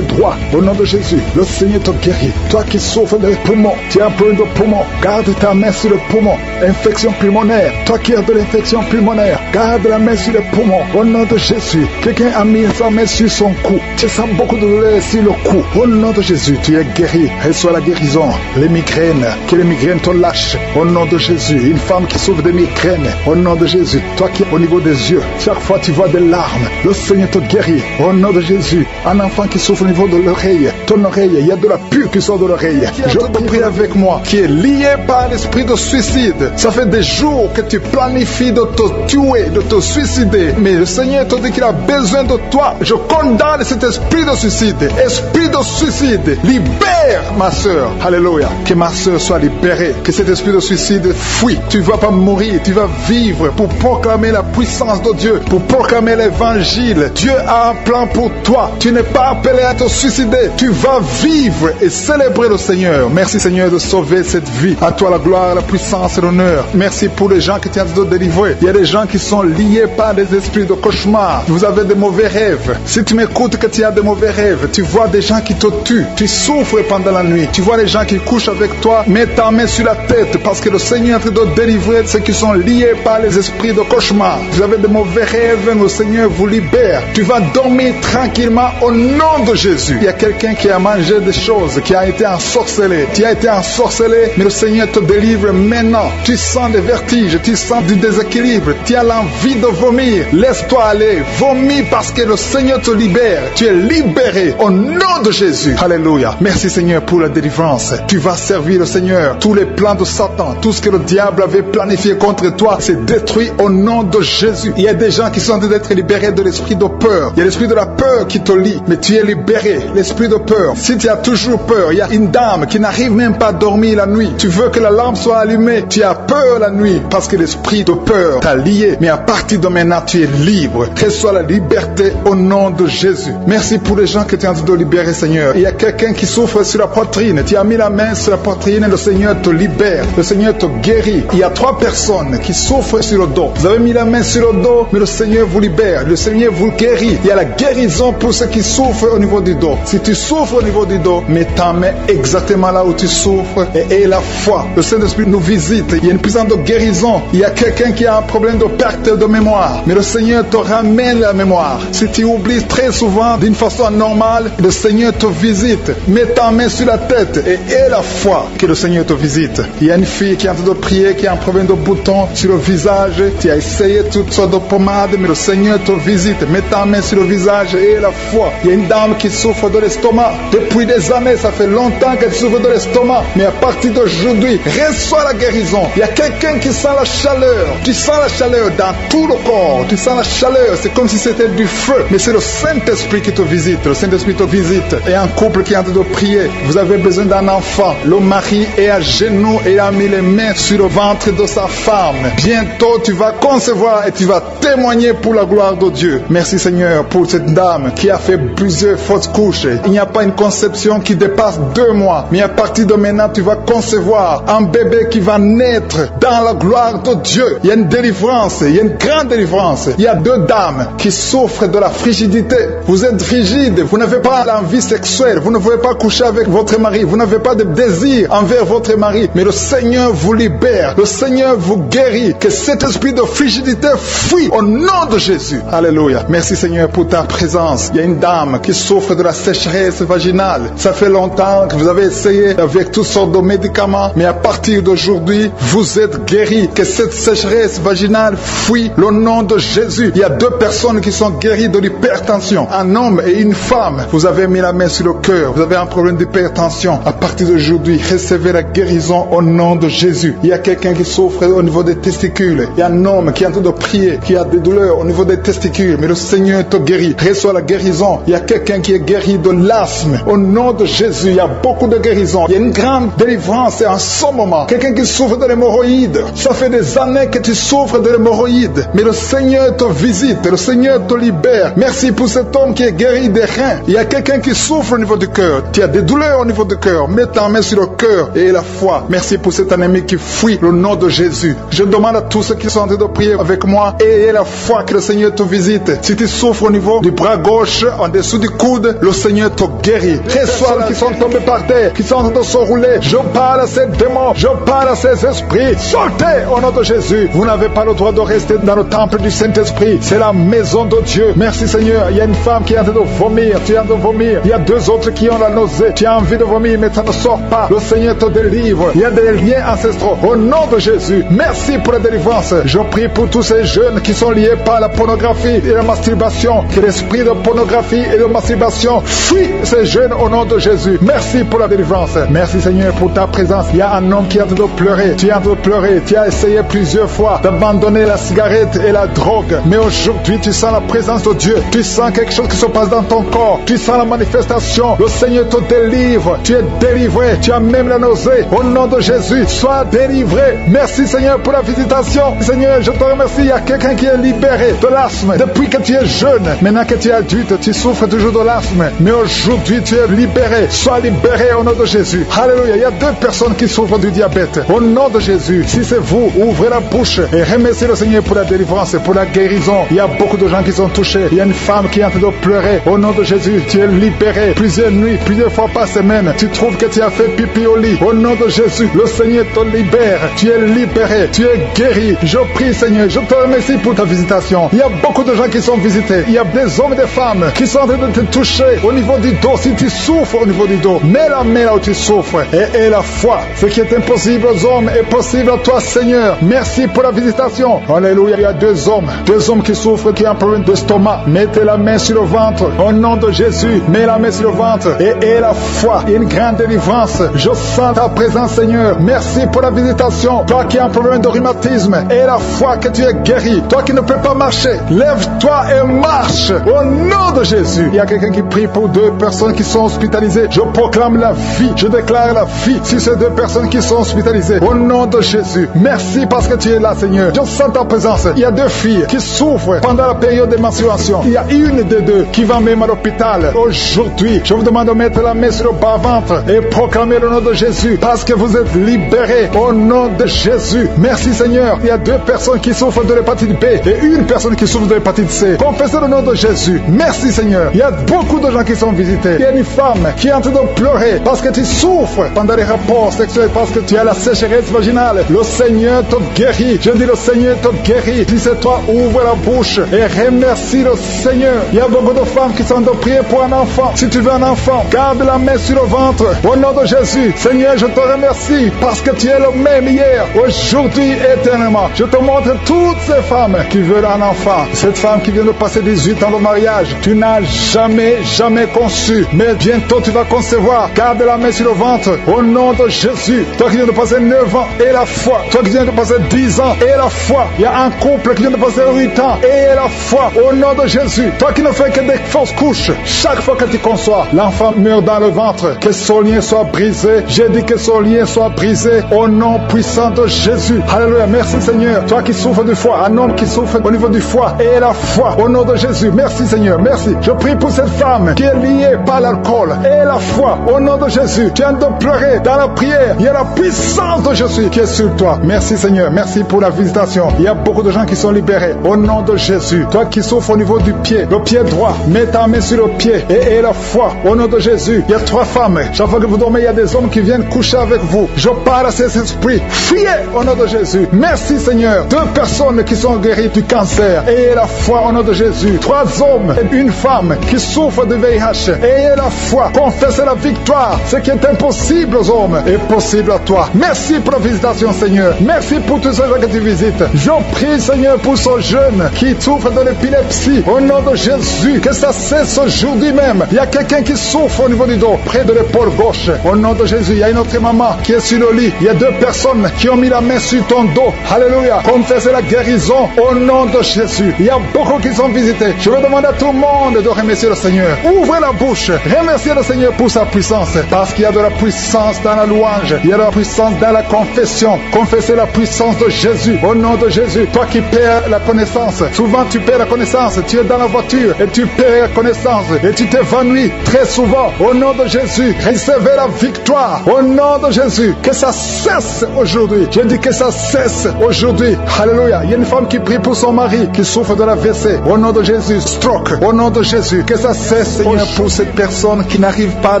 Speaker 2: droit. Au nom de Jésus, le Seigneur te guérit. guéri. Toi qui souffres des poumons, tu as un problème de poumon, garde ta main sur le poumon. Infection pulmonaire, toi qui as de l'infection pulmonaire, garde la main sur le poumon. Au nom de Jésus, quelqu'un a mis sa main sur son cou. Tu sens beaucoup de douleur sur le cou. Au nom de Jésus, tu es guéri. Reçois la guérison. Les migraines, que les migraines te lâchent. Au nom de Jésus, une femme qui souffre de migraines. Au nom de Jésus, toi qui es au niveau des yeux, chaque fois tu vois des larmes, le Seigneur te guérit. Au nom de Jésus, un enfant qui souffre au niveau de l'oreille, ton oreille, il y a de la pure qui sort de l'oreille. Je te prie avec moi, qui est lié par l'esprit de suicide. Ça fait des jours que tu planifies de te tuer, de te suicider. Mais le Seigneur te dit qu'il a besoin de toi. Je condamne cet esprit de suicide. Esprit de suicide, libère ma soeur. Alléluia. Que ma soeur soit libérée. Que cet esprit de suicide fuit. Tu ne vas pas mourir, tu vas vivre pour proclamer la puissance de Dieu, pour proclamer l'évangile. Dieu a un plan pour toi. Tu n'es pas appelé à te suicider. Tu vas vivre et célébrer le Seigneur. Merci Seigneur de sauver cette vie. À toi la gloire, la puissance et l'honneur. Merci pour les gens que tu as de délivrer. Il y a des gens qui sont liés par des esprits de cauchemar. Vous avez de mauvais rêves. Si tu m'écoutes que tu as de mauvais rêves, tu vois des gens qui te tuent. Tu souffres pendant la nuit. Tu vois les gens qui couchent avec toi. Mets ta main sur la tête parce que le Seigneur est en train de délivrer ceux qui sont liés par les esprits de cauchemar. Vous avez de mauvais rêves, le Seigneur vous libère. Tu vas dormir tranquillement au nom de Jésus. Il y a quelqu'un qui a mangé des choses, qui a été ensorcelé. Tu as été ensorcelé, mais le Seigneur te délivre maintenant. Tu sens des vertiges, tu sens du déséquilibre, tu as l'envie de vomir. Laisse-toi aller, vomis parce que le Seigneur te libère. Tu es libéré au nom de Jésus. Alléluia. Merci Seigneur pour la délivrance. Tu vas servir le Seigneur. Tous les plans de Satan, tout ce que le diable avait planifié contre toi, c'est détruit au nom de Jésus. Il y a des gens qui sont en train d'être libérés de l'esprit de peur. Il y a l'esprit de la peur qui te lie, mais tu es libéré. L'esprit de peur. Si tu as toujours peur, il y a une dame qui n'arrive même pas à dormir la nuit. Tu veux que la lampe soit allumée. Tu as peur la nuit parce que l'esprit de peur t'a lié. Mais à partir de maintenant, tu es libre. Reçois la liberté au nom de Jésus. Merci pour les gens que tu es en train de libérer, Seigneur. Il y a quelqu'un qui souffre sur la poitrine. Tu as mis la main sur la poitrine et le Seigneur te libère. Le Seigneur te guérit. Il y a 3 personnes qui souffrent sur le dos. Vous avez mis la main sur le dos, mais le Seigneur vous libère. Le Seigneur vous guérit. Il y a la guérison pour ceux qui souffrent au niveau du dos. Si tu souffres au niveau du dos, mets ta main exactement là où tu souffres et aie la foi. Le Saint-Esprit nous visite. Il y a une puissance de guérison. Il y a quelqu'un qui a un problème de perte de mémoire, mais le Seigneur te ramène la mémoire. Si tu oublies très souvent d'une façon normale, le Seigneur te visite. Mets ta main sur la tête et aie la foi que le Seigneur te visite. Il y a une fille qui est en train de prier, qui a un problème de bouton sur le visage. Tu as essayé toutes sortes de pommades, mais le Seigneur te visite. Mets ta main sur le visage et aie la foi. Il y a une dame qui souffre de l'estomac. Depuis des années, ça fait longtemps qu'elle souffre de l'estomac. Mais à partir d'aujourd'hui, reçois la guérison. Il y a quelqu'un qui sent la chaleur. Tu sens la chaleur dans tout le corps. Tu sens la chaleur. C'est comme si c'était du feu. Mais c'est le Saint-Esprit qui te visite. Le Saint-Esprit te visite. Et un couple qui est en train de prier. Vous avez besoin d'un enfant. Le mari est à genoux et a mis les mains sur le ventre de sa femme. Bientôt, tu vas concevoir et tu vas témoigner pour la gloire de Dieu. Merci Seigneur pour cette dame qui a fait plusieurs fausses couches. Il n'y a pas une conception qui dépasse 2 mois. Mais à partir de maintenant, tu vas concevoir un bébé qui va naître dans la gloire de Dieu. Il y a une délivrance, il y a une grande délivrance. Il y a 2 dames qui souffrent de la frigidité. Vous êtes frigide, vous n'avez pas l'envie sexuelle, vous ne pouvez pas coucher avec votre mari, vous n'avez pas de désir envers votre mari. Mais le Seigneur vous libère, le Seigneur vous guérit. Que cet esprit de frigidité fuit au nom de Jésus. Alléluia. Merci Seigneur pour ta présence. Il y a une dame qui souffre de la sécheresse vaginale. Ça fait longtemps que vous avez essayé avec toutes sortes de médicaments, mais à partir d'aujourd'hui, vous êtes guéris. Que cette sécheresse vaginale fuit le nom de Jésus. Il y a 2 personnes qui sont guéries de l'hypertension. Un homme et une femme. Vous avez mis la main sur le cœur. Vous avez un problème d'hypertension. À partir d'aujourd'hui, recevez la guérison au nom de Jésus. Il y a quelqu'un qui souffre au niveau des testicules. Il y a un homme qui est en train de prier, qui a des douleurs au niveau des testicules. Mais le Seigneur te guérit. Reçois la guérison. Il y a quelqu'un qui est guéri de l'asthme. Au nom de Jésus, il y a beaucoup de guérisons. Il y a une grande délivrance en ce moment. Quelqu'un qui souffre de l'hémorroïde. Ça fait des années que tu souffres de l'hémorroïde. Mais le Seigneur te visite. Le Seigneur te libère. Merci pour cet homme qui est guéri des reins. Il y a quelqu'un qui souffre au niveau du cœur. Tu as des douleurs douleur au niveau du cœur, mets ta main sur le cœur et la foi. Merci pour cet ennemi qui fuit le nom de Jésus. Je demande à tous ceux qui sont en train de prier avec moi, ayez la foi que le Seigneur te visite. Si tu souffres au niveau du bras gauche, en dessous du coude, le Seigneur te guérit. Reçois ceux qui sont tombés par terre, qui sont en train de se rouler. Je parle à ces démons, je parle à ces esprits. Sortez au nom de Jésus. Vous n'avez pas le droit de rester dans le temple du Saint-Esprit. C'est la maison de Dieu. Merci Seigneur. Il y a une femme qui est en train de vomir. Tu es en train de vomir. Il y a deux autres qui ont la nausée. Tu as envie de vomir, mais ça ne sort pas. Le Seigneur te délivre. Il y a des liens ancestraux. Au nom de Jésus, merci pour la délivrance. Je prie pour tous ces jeunes qui sont liés par la pornographie et la masturbation. Que l'esprit de pornographie et de masturbation fuit ces jeunes au nom de Jésus. Merci pour la délivrance. Merci Seigneur pour ta présence. Il y a un homme qui est en train de pleurer. Tu es en train de pleurer. Tu as essayé plusieurs fois d'abandonner la cigarette et la drogue. Mais aujourd'hui, tu sens la présence de Dieu. Tu sens quelque chose qui se passe dans ton corps. Tu sens la manifestation. Le Seigneur te délivre. Tu es délivré. Tu as même la nausée. Au nom de Jésus, sois délivré. Merci Seigneur pour la visitation. Seigneur, je te remercie. Il y a quelqu'un qui est libéré de l'asthme. Depuis que tu es jeune, maintenant que tu es adulte, tu souffres toujours de l'asthme. Mais aujourd'hui, tu es libéré. Sois libéré au nom de Jésus. Alléluia. Il y a deux personnes qui souffrent du diabète. Au nom de Jésus, si c'est vous, ouvrez la bouche et remerciez le Seigneur pour la délivrance, pour la guérison. Il y a beaucoup de gens qui sont touchés. Il y a une femme qui est en train de pleurer. Au nom de Jésus, tu es libéré. Plusieurs nuits, plusieurs fois par semaine, tu trouves que tu as fait pipi au lit. Au nom de Jésus, le Seigneur te libère. Tu es libéré. Tu es guéri. Je prie Seigneur, je te remercie pour ta visitation. Il y a beaucoup de gens qui sont visités. Il y a des hommes et des femmes qui sont en train de te toucher au niveau du dos. Si tu souffres au niveau du dos, mets la main là où tu souffres et la foi. Ce qui est impossible aux hommes est possible à toi Seigneur. Merci pour la visitation. Alléluia. Il y a deux hommes qui souffrent, qui ont un problème d'estomac. Mettez la main sur le ventre. Au nom de Jésus, mets la main sur le ventre et la foi. Une grande délivrance. Je sens ta présence Seigneur. Merci pour la visitation. Toi qui as un problème de rhumatisme et la foi que tu es guéri. Toi qui ne peux pas marcher, lève-toi et marche. Au nom de Jésus. Il y a quelqu'un qui prie pour deux personnes qui sont hospitalisées. Je proclame la vie. Je déclare la vie sur ces deux personnes qui sont hospitalisées. Au nom de Jésus. Merci parce que tu es là Seigneur. Je sens ta présence. Il y a deux filles qui souffrent pendant la période de menstruation. Il y a une des deux qui va même à l'hôpital. Aujourd'hui, je vous demande de mettre la main sur le bas-ventre et proclamer le nom de Jésus parce que vous êtes libérés au nom de Jésus. Merci Seigneur. Il y a deux personnes qui souffrent de l'hépatite B et une personne qui souffre de l'hépatite C. Confessez le nom de Jésus. Merci Seigneur. Il y a beaucoup de gens qui sont visités. Il y a une femme qui est en train de pleurer parce que tu souffres pendant les rapports sexuels, parce que tu as la sécheresse vaginale. Le Seigneur te guérit. Je dis le Seigneur te guérit. Si c'est toi, ouvre la bouche et remercie le Seigneur. Il y a beaucoup de femmes qui sont de prier pour un enfant. Si tu veux un enfant, garde la main sur le ventre. Au nom de Jésus, Seigneur, je te remercie parce que tu es le même hier, aujourd'hui, éternellement. Je te montre toutes ces femmes qui veulent un enfant. Cette femme qui vient de passer 18 ans de mariage, tu n'as jamais conçu. Mais bientôt tu vas concevoir. Garde la main sur le ventre. Au nom de Jésus. Toi qui viens de passer 9 ans et la foi. Toi qui viens de passer 10 ans et la foi. Il y a un couple qui vient de passer 8 ans et la foi. Au nom de Jésus. Toi qui ne fais que des fausses couches. Chaque fois que tu conçois, l'enfant meurt dans le ventre. Que son lien soit brisé. J'ai dit que son lien soit brisé. Au nom puissant de Jésus. Alléluia. Merci Seigneur. Toi qui souffres du foie. Un homme qui souffre au niveau du foie et la foi. Au nom de Jésus. Merci Seigneur. Merci. Je prie pour cette femme qui est liée par l'alcool et la foi. Au nom de Jésus. Tu viens de pleurer dans la prière. Il y a la puissance de Jésus qui est sur toi. Merci Seigneur. Merci pour la visitation. Il y a beaucoup de gens qui sont libérés. Au nom de Jésus. Toi qui souffres au niveau du pied, le pied droit, mets ta main sur le pied et la foi. Au nom de Jésus. Il y a 3 femmes. Chaque fois que vous dormez, il y a des hommes qui viennent coucher avec vous. Je parle à ces esprits. Fuyez au nom de Jésus. Merci Seigneur. 2 personnes qui sont guéries du cancer. Ayez la foi au nom de Jésus. 3 hommes et une femme qui souffrent de VIH. Ayez la foi. Confessez la victoire. Ce qui est impossible aux hommes est possible à toi. Merci pour la visitation Seigneur. Merci pour tous ceux que tu visites. Je prie Seigneur pour ce jeune qui souffre de l'épilepsie. Au nom de Jésus. Que ça cesse aujourd'hui même. Il y a quelqu'un qui souffre au niveau du dos, près de l'épaule gauche. Au nom de Jésus. Il y a une autre maman qui est sur le lit. Il y a 2 personnes qui ont mis la main sur ton dos. Alléluia. Confessez la guérison au nom de Jésus. Il y a beaucoup qui sont visités. Je veux demander à tout le monde de remercier le Seigneur. Ouvrez la bouche. Remerciez le Seigneur pour sa puissance. Parce qu'il y a de la puissance dans la louange. Il y a de la puissance dans la confession. Confessez la puissance de Jésus. Au nom de Jésus. Toi qui perds la connaissance. Souvent tu perds la connaissance. Tu es dans la voiture et tu perds la connaissance. Et tu t'évanouis très souvent. Au nom de de Jésus, recevez la victoire. Au nom de Jésus, que ça cesse aujourd'hui. Je dis que ça cesse aujourd'hui. Alléluia. Il y a une femme qui prie pour son mari qui souffre de l'AVC. Au nom de Jésus, stroke. Au nom de Jésus, que ça cesse, Seigneur, pour cette personne qui n'arrive pas à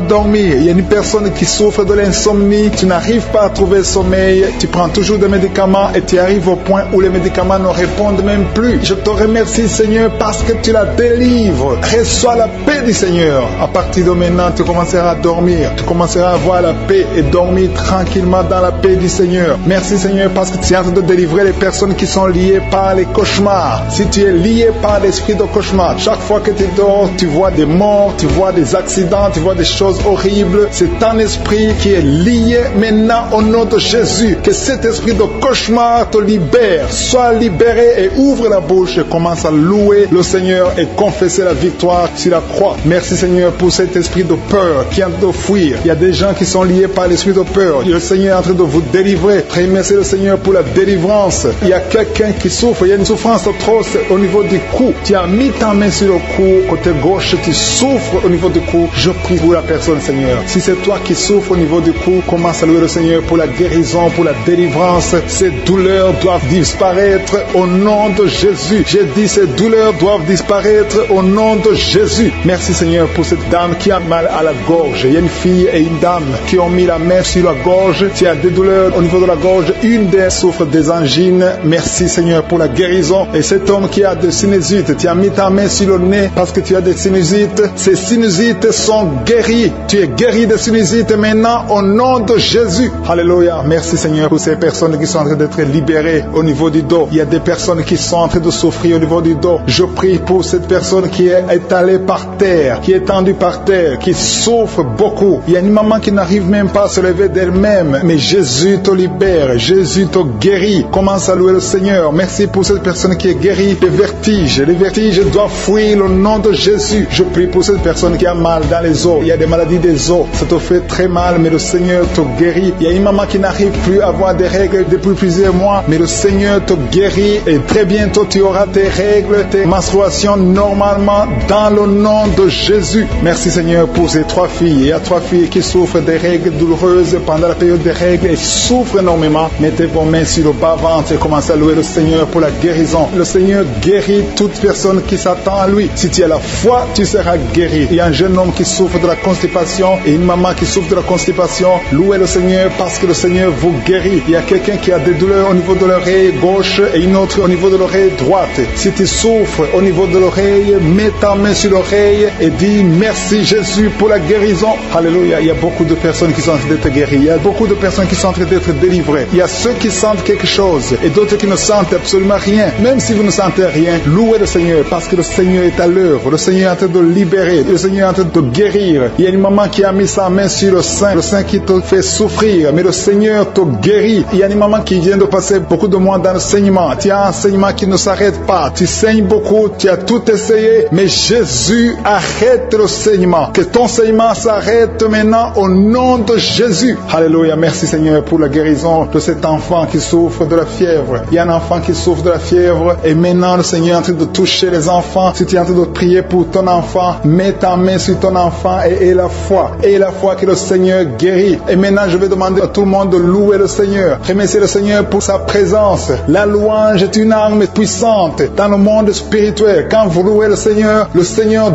Speaker 2: dormir. Il y a une personne qui souffre de l'insomnie. Tu n'arrives pas à trouver le sommeil. Tu prends toujours des médicaments et tu arrives au point où les médicaments ne répondent même plus. Je te remercie, Seigneur, parce que tu la délivres. Reçois la paix du Seigneur. À partir de maintenant, tu commenceras à dormir. Tu commenceras à avoir la paix et dormir tranquillement dans la paix du Seigneur. Merci, Seigneur, parce que tu es en train de délivrer les personnes qui sont liées par les cauchemars. Si tu es lié par l'esprit de cauchemar, chaque fois que tu dors, tu vois des morts, tu vois des accidents, tu vois des choses horribles. C'est ton esprit qui est lié maintenant au nom de Jésus. Que cet esprit de cauchemar te libère. Sois libéré et ouvre la bouche et commence à louer le Seigneur et confesser la victoire sur la croix. Merci, Seigneur, pour cet esprit de peur qui est en train de fuir. Il y a des gens qui sont liés par l'esprit de peur. Le Seigneur est en train de vous délivrer. Remerciez le Seigneur pour la délivrance. Il y a quelqu'un qui souffre. Il y a une souffrance atroce au niveau du cou. Tu as mis ta main sur le cou, côté gauche, tu souffres au niveau du cou. Je prie pour la personne, Seigneur. Si c'est toi qui souffres au niveau du cou, commence à louer le Seigneur pour la guérison, pour la délivrance. Ces douleurs doivent disparaître au nom de Jésus. J'ai dit ces douleurs doivent disparaître au nom de Jésus. Merci, Seigneur, pour cette dame qui a mal à la gorge. Il y a une fille et une dame qui ont mis la main sur la gorge. Tu as des douleurs au niveau de la gorge. Une d'elles souffre des angines. Merci, Seigneur, pour la guérison. Et cet homme qui a des sinusites, tu as mis ta main sur le nez parce que tu as des sinusites. Ces sinusites sont guéries. Tu es guéri des sinusites maintenant au nom de Jésus. Alléluia. Merci, Seigneur, pour ces personnes qui sont en train d'être libérées au niveau du dos. Il y a des personnes qui sont en train de souffrir au niveau du dos. Je prie pour cette personne qui est étalée par terre, qui est tendue par terre, qui souffre beaucoup. Il y a une maman qui n'arrive même pas à se lever d'elle-même. Mais Jésus te libère. Jésus te guérit. Commence à louer le Seigneur. Merci pour cette personne qui est guérie des vertiges. Les vertiges doivent fuir au nom de Jésus. Je prie pour cette personne qui a mal dans les os. Il y a des maladies des os. Ça te fait très mal, mais le Seigneur te guérit. Il y a une maman qui n'arrive plus à avoir des règles depuis plusieurs mois, mais le Seigneur te guérit et très bientôt tu auras tes règles, tes menstruations normalement dans le nom de Jésus. Merci, Seigneur, pour ces 3 filles. Il y a 3 filles qui souffrent des règles douloureuses pendant la période des règles et souffrent énormément. Mettez vos mains sur le bas-ventre et commencez à louer le Seigneur pour la guérison. Le Seigneur guérit toute personne qui s'attend à lui. Si tu as la foi, tu seras guéri. Il y a un jeune homme qui souffre de la constipation et une maman qui souffre de la constipation. Louez le Seigneur parce que le Seigneur vous guérit. Il y a quelqu'un qui a des douleurs au niveau de l'oreille gauche et une autre au niveau de l'oreille droite. Si tu souffres au niveau de l'oreille, mets ta main sur l'oreille et dis merci Jésus pour la guérison. Alléluia. Il y a beaucoup de personnes qui sont en train d'être guéries. Il y a beaucoup de personnes qui sont en train d'être délivrées. Il y a ceux qui sentent quelque chose et d'autres qui ne sentent absolument rien. Même si vous ne sentez rien, louez le Seigneur parce que le Seigneur est à l'œuvre. Le Seigneur est en train de libérer. Le Seigneur est en train de guérir. Il y a une maman qui a mis sa main sur le sein qui te fait souffrir, mais le Seigneur te guérit. Il y a une maman qui vient de passer beaucoup de mois dans l'enseignement. Tu as un enseignement qui ne s'arrête pas. Tu saignes beaucoup, tu as tout essayé, mais Jésus arrête le saignement. Que ton saignement s'arrête maintenant au nom de Jésus. Alléluia. Merci, Seigneur, pour la guérison de cet enfant qui souffre de la fièvre. Il y a un enfant qui souffre de la fièvre et maintenant le Seigneur est en train de toucher les enfants. Si tu es en train de prier pour ton enfant, mets ta main sur ton enfant et aie la foi. Aie la foi que le Seigneur guérit. Et maintenant, je vais demander à tout le monde de louer le Seigneur. Remercier le Seigneur pour sa présence. La louange est une arme puissante dans le monde spirituel. Quand vous louez le Seigneur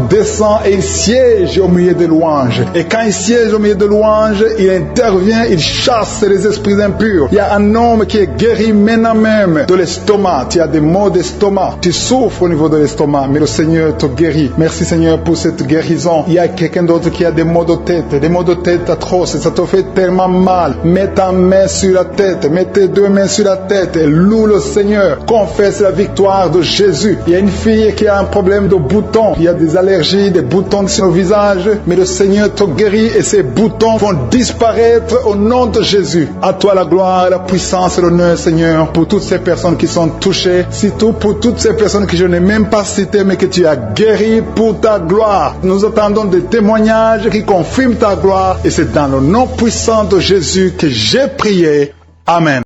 Speaker 2: descend et il siège au milieu des louanges. Et quand il siège au milieu des louanges, il intervient, il chasse les esprits impurs. Il y a un homme qui est guéri maintenant même de l'estomac. Tu as des maux d'estomac. Tu souffres au niveau de l'estomac, mais le Seigneur te guérit. Merci, Seigneur, pour cette guérison. Il y a quelqu'un d'autre qui a des maux de tête atroces. Ça te fait tellement mal. Mets ta main sur la tête. Mets tes 2 mains sur la tête et loue le Seigneur. Confesse la victoire de Jésus. Il y a une fille qui a un problème de boutons. Il y a des allergies, des boutons sur le visage, mais le Seigneur te guérit et ces boutons vont disparaître au nom de Jésus. À toi la gloire, la puissance et l'honneur, Seigneur, pour toutes ces personnes qui sont touchées, surtout pour toutes ces personnes que je n'ai même pas citées, mais que tu as guéries pour ta gloire. Nous attendons des témoignages qui confirment ta gloire et c'est dans le nom puissant de Jésus que j'ai prié. Amen.